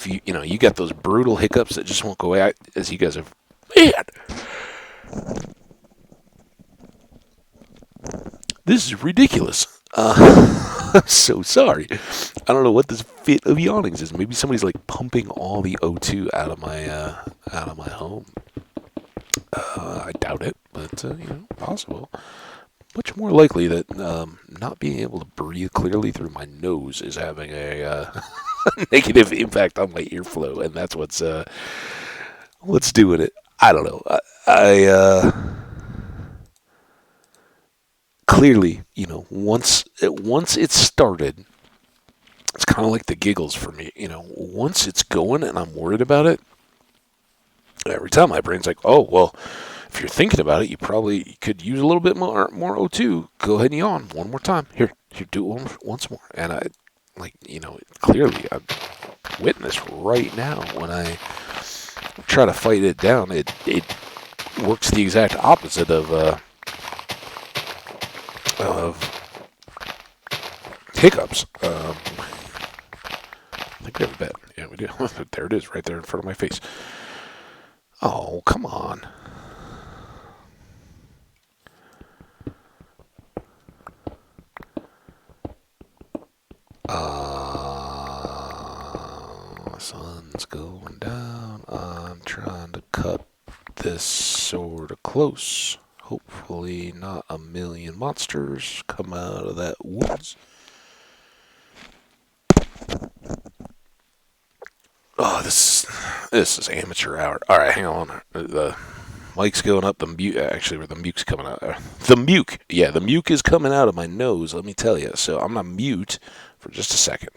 Speaker 1: you got those brutal hiccups that just won't go away, as you guys have, man, this is ridiculous. I'm so sorry. I don't know what this fit of yawnings is. Maybe somebody's like pumping all the O2 out of my home. I doubt it, but possible. Much more likely that not being able to breathe clearly through my nose is having a negative impact on my earflow, and that's what's doing it. I don't know. I clearly, once it started, it's kind of like the giggles for me. Once it's going and I'm worried about it, every time my brain's like, oh well, if you're thinking about it, you probably could use a little bit more O2. Go ahead and yawn one more time. Here, do it once more. And I, clearly, I'm witness right now when I try to fight it down. It works the exact opposite of hiccups. I think we have a bet. Yeah, we do. There it is, right there in front of my face. Oh, come on. Sun's going down. I'm trying to cut this sort of close. Hopefully, not a million monsters come out of that woods. Oh, this is amateur hour. All right, hang on. The mic's going up. The mute, actually, where the muke's coming out. The muke, yeah, the muke is coming out of my nose. Let me tell you. So I'm gonna mute for just a second.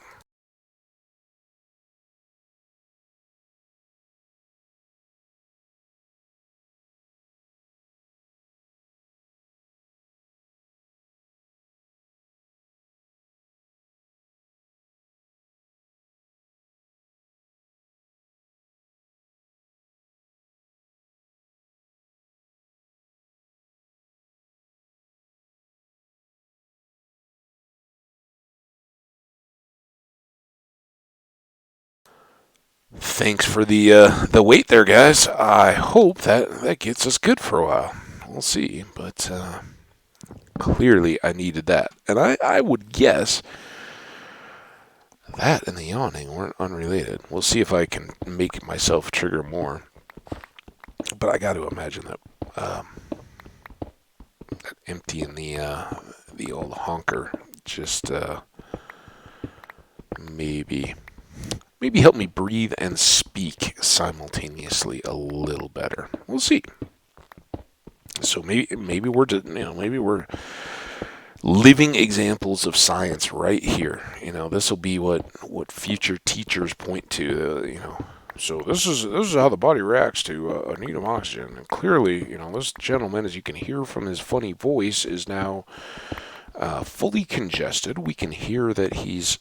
Speaker 1: Thanks for the wait there, guys. I hope that gets us good for a while. We'll see, but clearly I needed that, and I would guess that and the yawning weren't unrelated. We'll see if I can make myself trigger more, but I got to imagine that emptying the old honker just maybe help me breathe and speak simultaneously a little better. We'll see. So maybe we're living examples of science right here. This will be what future teachers point to. So this is how the body reacts to a need of oxygen. And clearly, this gentleman, as you can hear from his funny voice, is now fully congested. We can hear that he's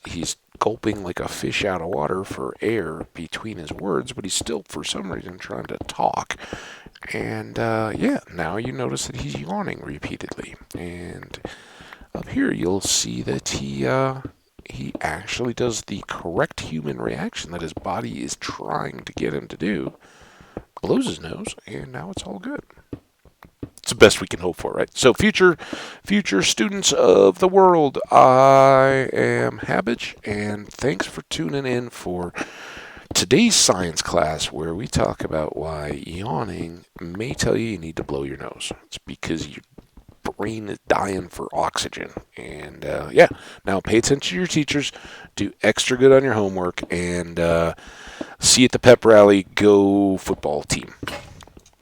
Speaker 1: gulping like a fish out of water for air between his words, but he's still, for some reason, trying to talk. And now you notice that he's yawning repeatedly. And up here, you'll see that he actually does the correct human reaction that his body is trying to get him to do. Blows his nose, and now it's all good. It's the best we can hope for, right? So, future students of the world, I am Hambbage, and thanks for tuning in for today's science class, where we talk about why yawning may tell you need to blow your nose. It's because your brain is dying for oxygen. And now pay attention to your teachers, do extra good on your homework, and see you at the pep rally. Go football team.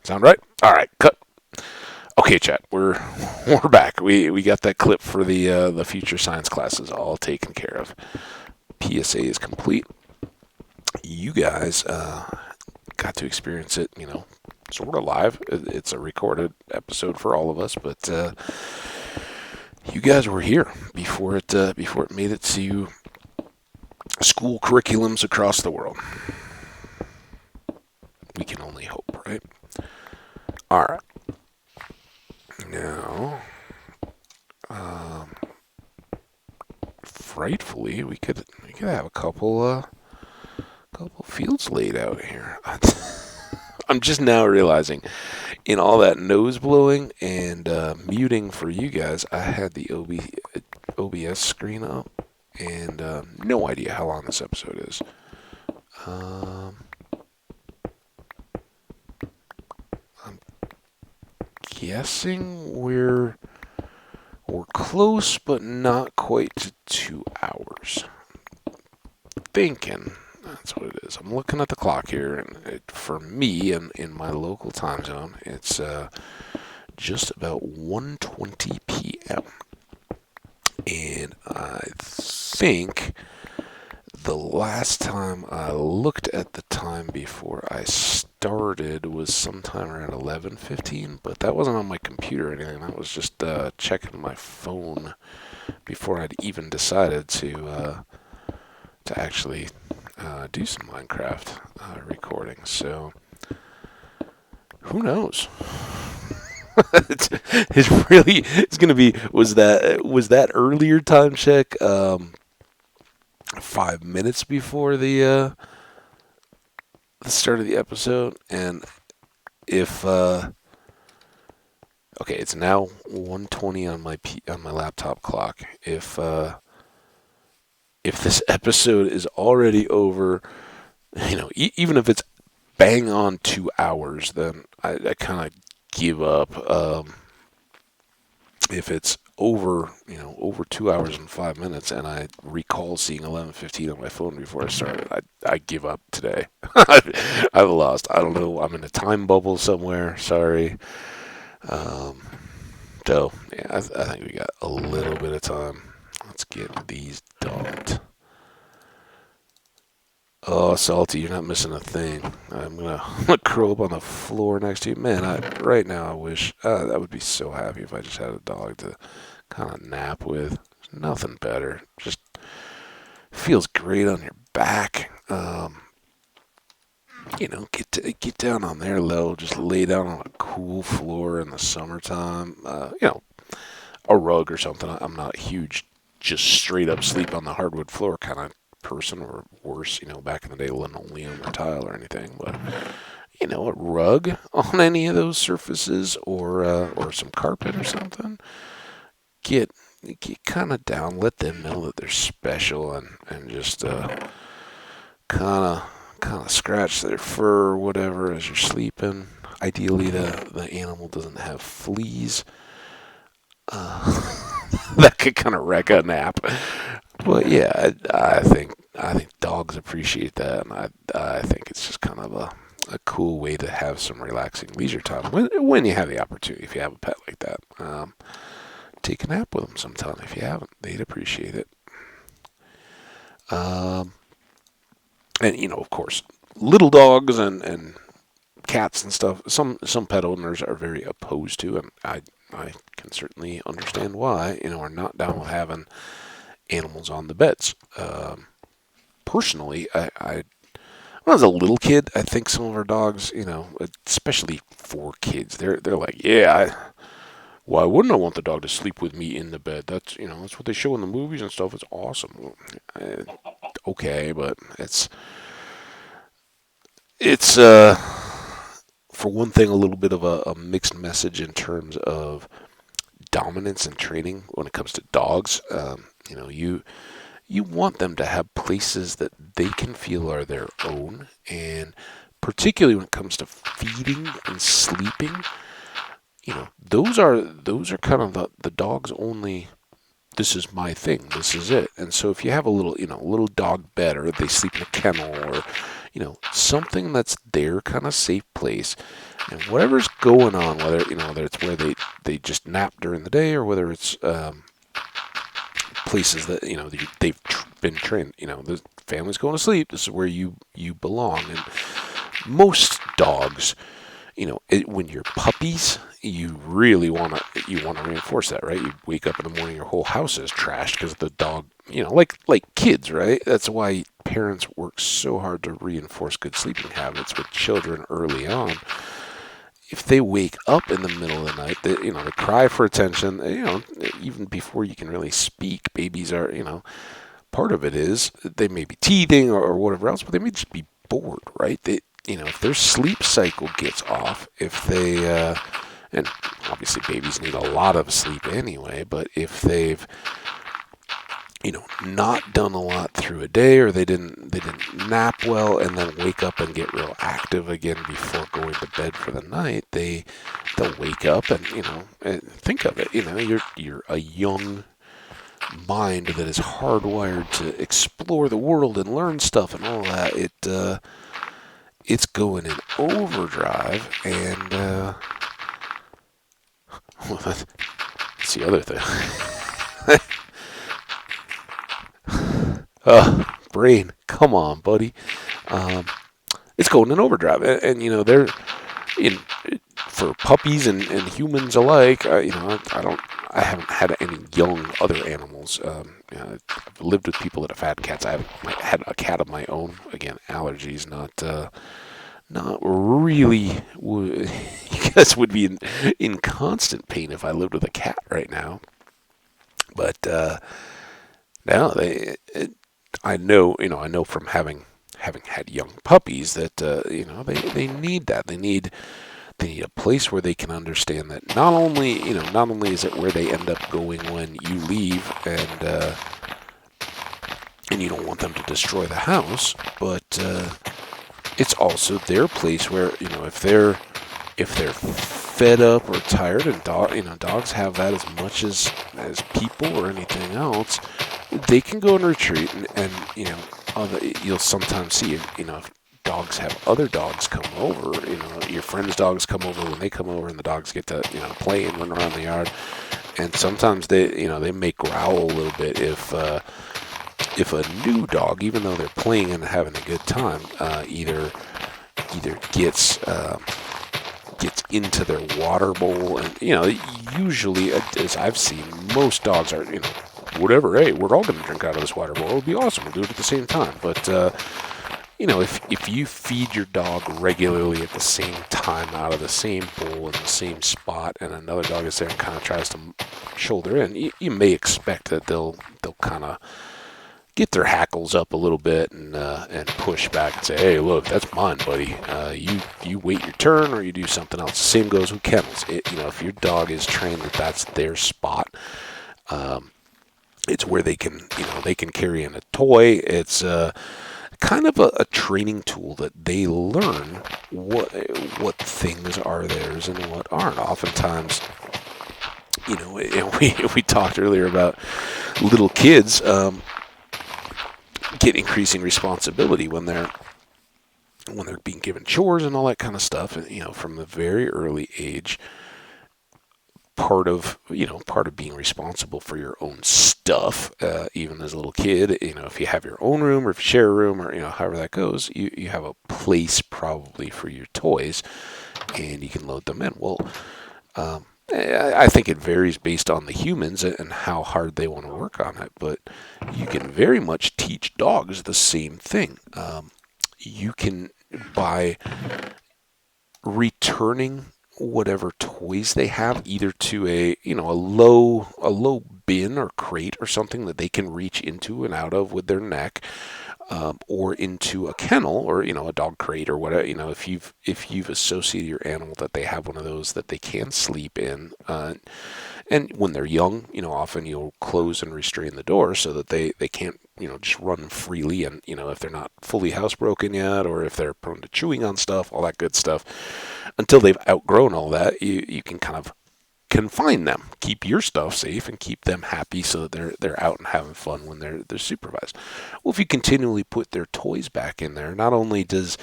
Speaker 1: Sound right? All right, cut. Okay, chat, we're back. We got that clip for the future science classes all taken care of. PSA is complete. You guys got to experience it, sort of live. It's a recorded episode for all of us, but you guys were here before it made it to school curriculums across the world. We can only hope, right? All right. Now, frightfully, we could have a couple fields laid out here. I'm just now realizing, in all that nose blowing and muting for you guys, I had the OBS screen up, and no idea how long this episode is. I'm guessing we're close, but not quite to 2 hours. Thinking that's what it is. I'm looking at the clock here, and for me, in my local time zone, it's just about 1:20 p.m. And I think the last time I looked at the time before I started was sometime around 11:15, but that wasn't on my computer or anything. That was just checking my phone before I'd even decided to actually do some Minecraft recording. So who knows? It's gonna be was that earlier time check 5 minutes before the start of the episode, and if okay, it's now 1:20 on my laptop clock. If this episode is already over, even if it's bang on 2 hours, then I kind of give up. If it's over 2 hours and 5 minutes, and I recall seeing 11:15 on my phone before I started, I give up today. I've lost. I don't know. I'm in a time bubble somewhere. Sorry. So yeah, I think we got a little bit of time. Let's get these dumped. Oh, Salty, you're not missing a thing. I'm gonna curl up on the floor next to you. Man, right now I wish I would be so happy if I just had a dog to kind of nap with. There's nothing better. Just feels great on your back. Get down on there low. Just lay down on a cool floor in the summertime. A rug or something. I'm not huge. Just straight up sleep on the hardwood floor kind of person, or worse, back in the day, linoleum or tile or anything, but a rug on any of those surfaces, or some carpet or something. Get kind of down, let them know that they're special, and just kind of scratch their fur or whatever as you're sleeping. Ideally, the animal doesn't have fleas. That could kind of wreck a nap. But yeah, I think dogs appreciate that, and I think it's just kind of a cool way to have some relaxing leisure time when you have the opportunity. If you have a pet like that, take a nap with them sometime. If you haven't, they'd appreciate it. And of course, little dogs and cats and stuff. Some pet owners are very opposed to, and I can certainly understand why. Are not down with having animals on the beds. Personally, when I was a little kid, I think some of our dogs, especially for kids, they're like, yeah, why wouldn't I want the dog to sleep with me in the bed? That's what they show in the movies and stuff. It's awesome. Okay, but it's for one thing, a little bit of a mixed message in terms of dominance and training when it comes to dogs. You want them to have places that they can feel are their own, and particularly when it comes to feeding and sleeping, those are kind of the dog's only. This is my thing. This is it. And so if you have a little dog bed, or they sleep in a kennel, or something that's their kind of safe place, and whatever's going on, whether it's where they just nap during the day, or whether it's places that they've been trained. The family's going to sleep. This is where you belong. And most dogs, when you're puppies, you really want to reinforce that, right? You wake up in the morning, your whole house is trashed because the dog, like kids, right? That's why parents work so hard to reinforce good sleeping habits with children early on. If they wake up in the middle of the night, they cry for attention. Even before you can really speak, babies are, part of it is they may be teething or whatever else, but they may just be bored, right? If their sleep cycle gets off, if they, and obviously babies need a lot of sleep anyway, but if they've, not done a lot through a day, or they didn't nap well, and then wake up and get real active again before going to bed for the night, they'll wake up and think of it, you're a young mind that is hardwired to explore the world and learn stuff and all that. It's going in overdrive, and well, that's the other thing. Brain, come on, buddy. It's going in overdrive, and they're in for puppies and humans alike. I haven't had any young other animals. I've lived with people that have had cats. I haven't had a cat of my own. Again, allergies, not really. You guys would be in constant pain if I lived with a cat right now. But no, I know from having had young puppies that they need that. They need a place where they can understand that not only is it where they end up going when you leave, and you don't want them to destroy the house, but it's also their place where if they're fed up or tired, and dogs have that as much as people or anything else, they can go and retreat, and you'll sometimes see if dogs have other dogs come over, your friends' dogs come over when they come over, and the dogs get to play and run around the yard, and sometimes they may growl a little bit if a new dog, even though they're playing and having a good time, either gets into their water bowl, and usually, as I've seen, most dogs are whatever. Hey, we're all going to drink out of this water bowl. It would be awesome. We'll do it at the same time. But if you feed your dog regularly at the same time out of the same bowl in the same spot, and another dog is there and kind of tries to shoulder in, you may expect that they'll kind of get their hackles up a little bit and push back and say, hey, look, that's mine, buddy. You wait your turn or you do something else. Same goes with kennels. If your dog is trained that that's their spot, it's where they can carry in a toy. It's kind of a training tool that they learn what things are theirs and what aren't. Oftentimes, we talked earlier about little kids get increasing responsibility when they're being given chores and all that kind of stuff. And, from the very early age, part of being responsible for your own stuff, even as a little kid, if you have your own room or if you share a room or however that goes, you have a place probably for your toys, and you can load them in. Well, I think it varies based on the humans and how hard they want to work on it, but you can very much teach dogs the same thing. You can, by returning whatever toys they have, either to a low bin or crate or something that they can reach into and out of with their neck, or into a kennel or a dog crate or whatever. If you've associated your animal that they have one of those that they can sleep in, and when they're young, often you'll close and restrain the door so that they can't just run freely, and if they're not fully housebroken yet, or if they're prone to chewing on stuff, all that good stuff, until they've outgrown all that, you can kind of confine them, keep your stuff safe, and keep them happy so that they're out and having fun when they're supervised. Well, if you continually put their toys back in there, not only does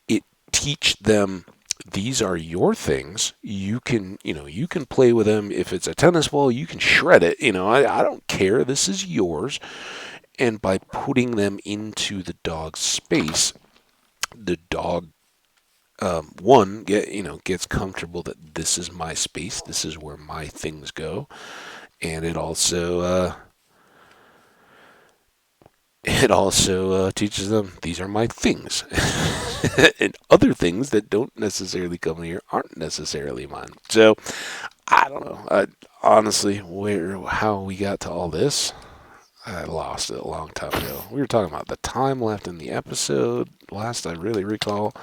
Speaker 1: it teach them these are your things, you can play with them. If it's a tennis ball, you can shred it. I don't care. This is yours. And by putting them into the dog's space, the dog gets comfortable that this is my space, this is where my things go, and it also teaches them these are my things, and other things that don't necessarily come here aren't necessarily mine. So I don't know. Honestly, how we got to all this, I lost it a long time ago. We were talking about the time left in the episode, last I really recall.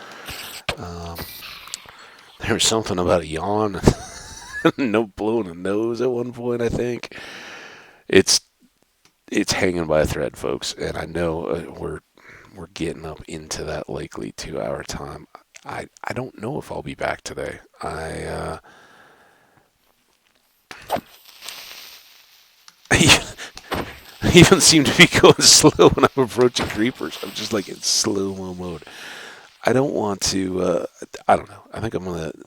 Speaker 1: There was something about a yawn and no blowing a nose at one point, I think. It's hanging by a thread, folks, and I know we're getting up into that likely 2-hour time. I don't know if I'll be back today. I even seem to be going slow when I'm approaching creepers. I'm just like in slow-mo mode. I don't want to, I don't know. I think I'm going to,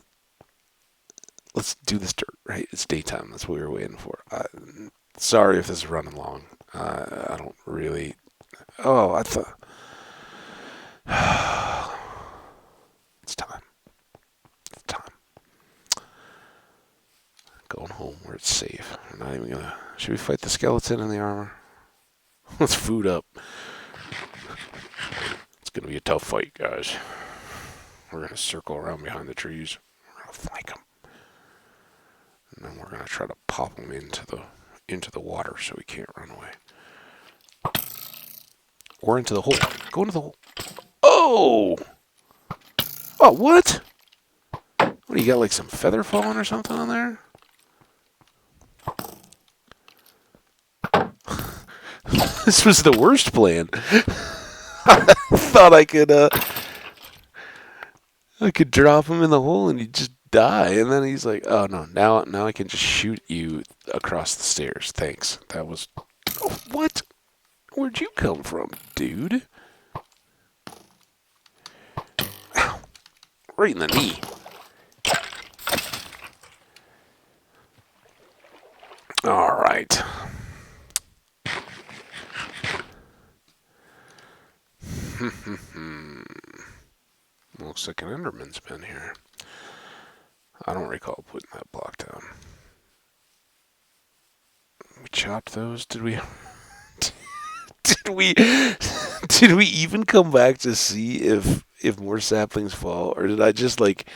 Speaker 1: let's do this dirt, right? It's daytime. That's what we were waiting for. Sorry if this is running long. I don't really, I thought, it's time. It's time. Going home where it's safe. We're not even going to, should we fight the skeleton in the armor? Let's food up. It's going to be a tough fight, guys. We're going to circle around behind the trees. We're going to flank them. And then we're going to try to pop them into the water so we can't run away. Or into the hole. Go into the hole. Oh! Oh, what? What, do you got like some feather falling or something on there? This was the worst plan. I thought I could drop him in the hole and he'd just die. And then he's like, oh no, now I can just shoot you across the stairs. Thanks. That was... Oh, what? Where'd you come from, dude? Ow. Right in the knee. Alright. Looks like an Enderman's been here. I don't recall putting that block down. We chopped those? Did we even come back to see if more saplings fall, or did I just like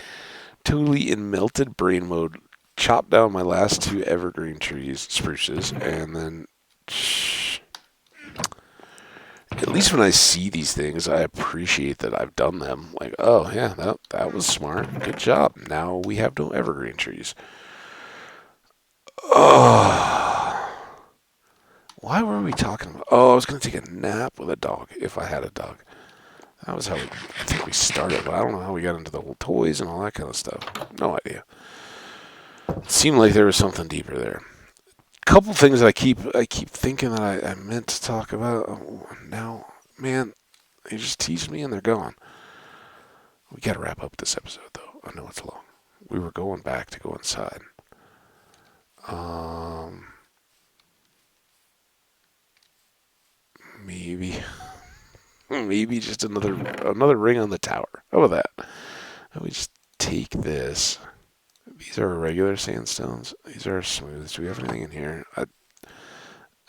Speaker 1: totally in melted brain mode chop down my last 2 evergreen spruces, and then least when I see these things, I appreciate that I've done them. Like, oh yeah, that was smart. Good job. Now we have no evergreen trees. Oh, why were we talking about? Oh, I was gonna take a nap with a dog if I had a dog. That was how I think we started, but I don't know how we got into the whole toys and all that kind of stuff. No idea. It seemed like there was something deeper there. Couple things that I keep thinking that I meant to talk about. Oh, now, man, they just teased me and they're gone. We gotta wrap up this episode though. I know it's long. We were going back to go inside. Maybe maybe just another ring on the tower. How about that? We just take this. These are regular sandstones. These are smooth. Do we have anything in here? I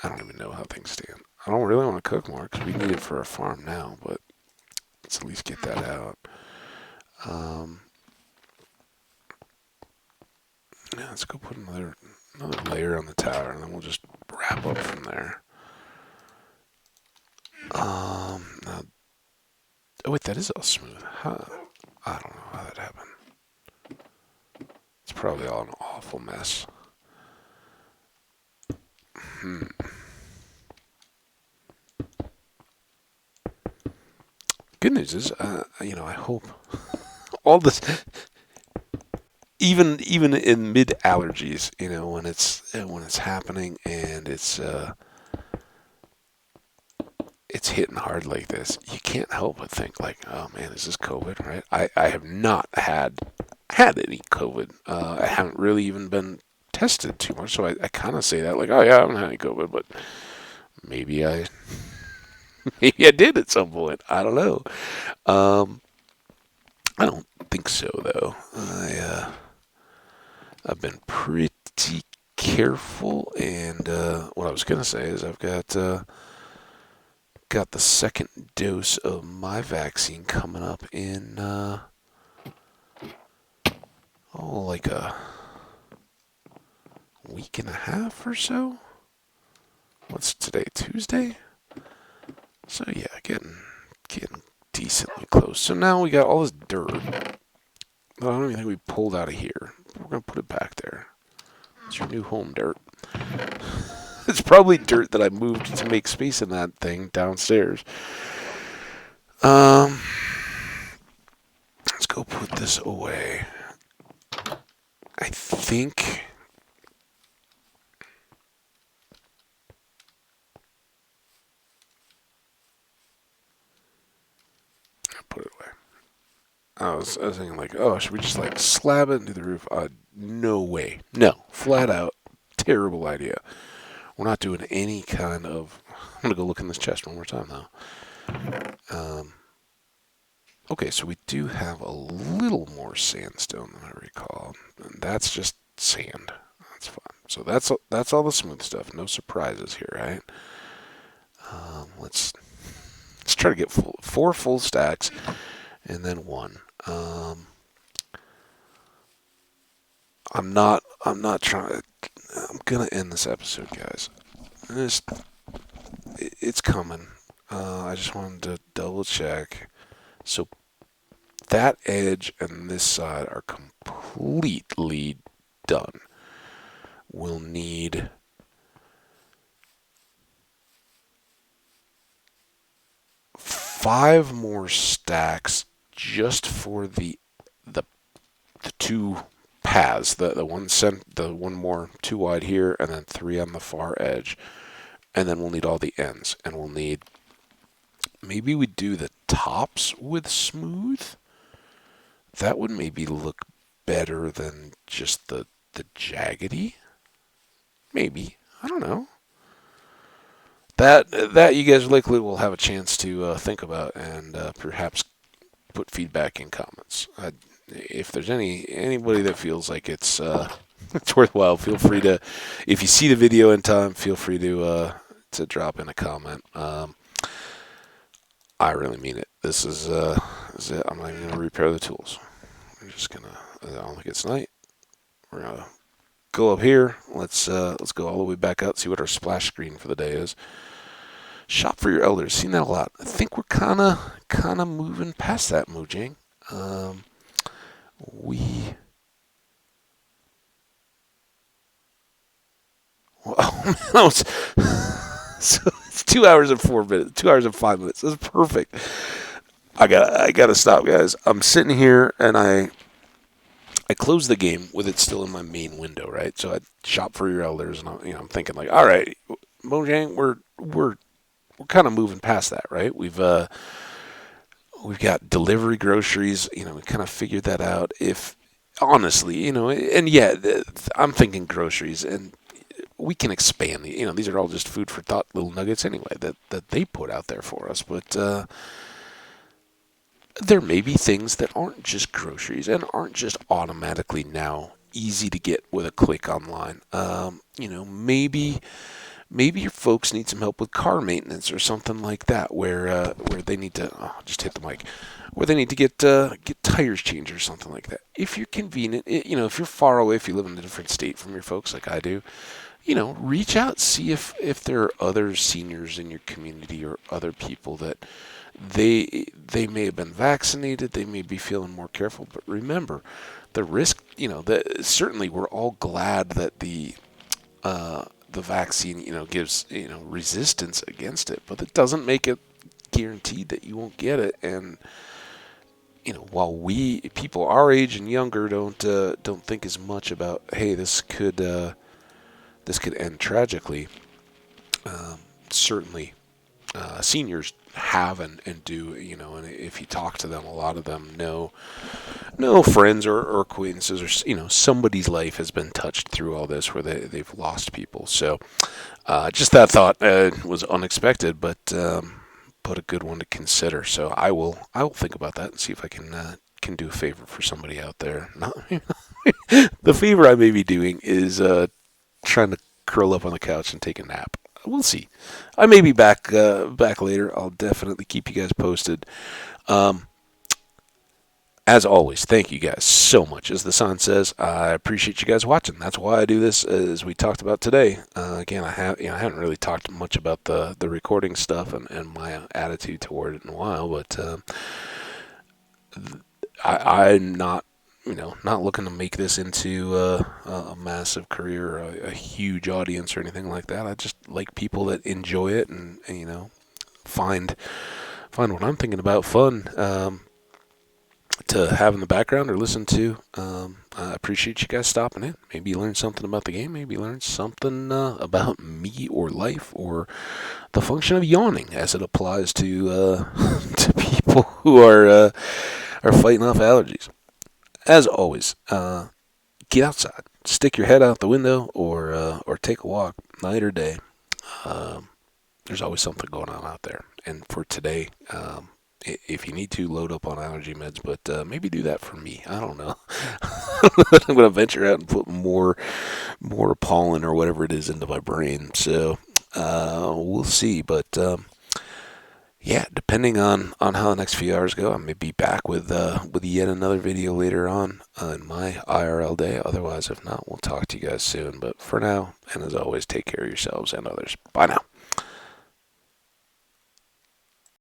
Speaker 1: don't even know how things stand. I don't really want to cook more because we need it for our farm now, but let's at least get that out. Yeah, let's go put another layer on the tower, and then we'll just wrap up from there. Now, oh wait, that is all smooth. Huh? I don't know how that happened. It's probably all an awful mess. Good news is, I hope all this, even in mid allergies, when it's happening and it's hitting hard like this, you can't help but think like, oh man, is this COVID? Right? I have not had any COVID. I haven't really even been tested too much, so I kind of say that like, oh yeah, I haven't had any COVID, but maybe I did at some point. I don't know. I don't think so though. I've been pretty careful, and what I was gonna say is I've got the second dose of my vaccine coming up in like a week and a half or so. What's today? Tuesday? So yeah, getting decently close. So now we got all this dirt. I don't even think we pulled out of here. We're gonna put it back there. It's your new home, dirt. It's probably dirt that I moved to make space in that thing downstairs. Let's go put this away. I think I'll put it away. I was thinking like, oh, should we just like slab it into the roof? No way. No, flat out, terrible idea. We're not doing any kind of. I'm gonna go look in this chest one more time now. Okay, so we do have a little more sandstone than I recall, and that's just sand. That's fine. So that's all the smooth stuff. No surprises here, right? Let's try to get 4 full stacks, and then 1. I'm not trying. I'm gonna end this episode, guys. It's coming. I just wanted to double check. So that edge and this side are completely done. We'll need 5 more stacks just for the 2 paths. The one more 2 wide here, and then 3 on the far edge. And then we'll need all the ends, and we'll need. Maybe we do the tops with smooth. That would maybe look better than just the jaggedy. Maybe. I don't know. That you guys likely will have a chance to think about and perhaps put feedback in comments. If there's anybody that feels like it's it's worthwhile, feel free to. If you see the video in time, feel free to drop in a comment. I really mean it. This is it. I'm not even gonna repair the tools. We're just gonna. I don't think it's night. We're gonna go up here. Let's go all the way back out. See what our splash screen for the day is. Shop for your elders. Seen that a lot. I think we're kind of moving past that, Mojang. We. Oh man, that was. So it's 2 hours and 4 minutes. 2 hours and 5 minutes. That's perfect. I gotta stop, guys. I'm sitting here and I closed the game with it still in my main window, right? So I shop for your elders, and I'm thinking like, all right, Mojang, we're kind of moving past that, right? We've got delivery groceries, we kind of figured that out. If honestly, and yeah, I'm thinking groceries, and we can expand these are all just food for thought, little nuggets anyway that they put out there for us, but there may be things that aren't just groceries and aren't just automatically now easy to get with a click online. Maybe your folks need some help with car maintenance or something like that, where they need to just hit the mic, where they need to get tires changed or something like that. If you're convenient, if you're far away, if you live in a different state from your folks like I do, reach out, see if there are other seniors in your community or other people that they may have been vaccinated, they may be feeling more careful, but remember the risk. That certainly we're all glad that the vaccine gives resistance against it, but it doesn't make it guaranteed that you won't get it. And while people our age and younger don't think as much about, hey, this could end tragically, certainly seniors have and do, and if you talk to them, a lot of them know friends or acquaintances, or somebody's life has been touched through all this, where they've lost people. So just that thought was unexpected, but a good one to consider. So I will think about that and see if I can do a favor for somebody out there. Not the favor I may be doing is trying to curl up on the couch and take a nap. We'll see. I may be back later. I'll definitely keep you guys posted. As always, thank you guys so much. As the sign says, I appreciate you guys watching. That's why I do this, as we talked about today. Again, I haven't really talked much about the recording stuff and my attitude toward it in a while, but I'm not looking to make this into a massive career, a huge audience or anything like that. I just like people that enjoy it and find what I'm thinking about fun to have in the background or listen to. I appreciate you guys stopping in. Maybe you learned something about the game. Maybe you learned something about me or life or the function of yawning as it applies to to people who are fighting off allergies. As always, get outside. Stick your head out the window or take a walk, night or day. There's always something going on out there. And for today, if you need to, load up on allergy meds, but maybe do that for me. I don't know. I'm going to venture out and put more pollen or whatever it is into my brain. So we'll see. But yeah, depending on how the next few hours go, I may be back with yet another video later on in my IRL day. Otherwise, if not, we'll talk to you guys soon. But for now, and as always, take care of yourselves and others. Bye now.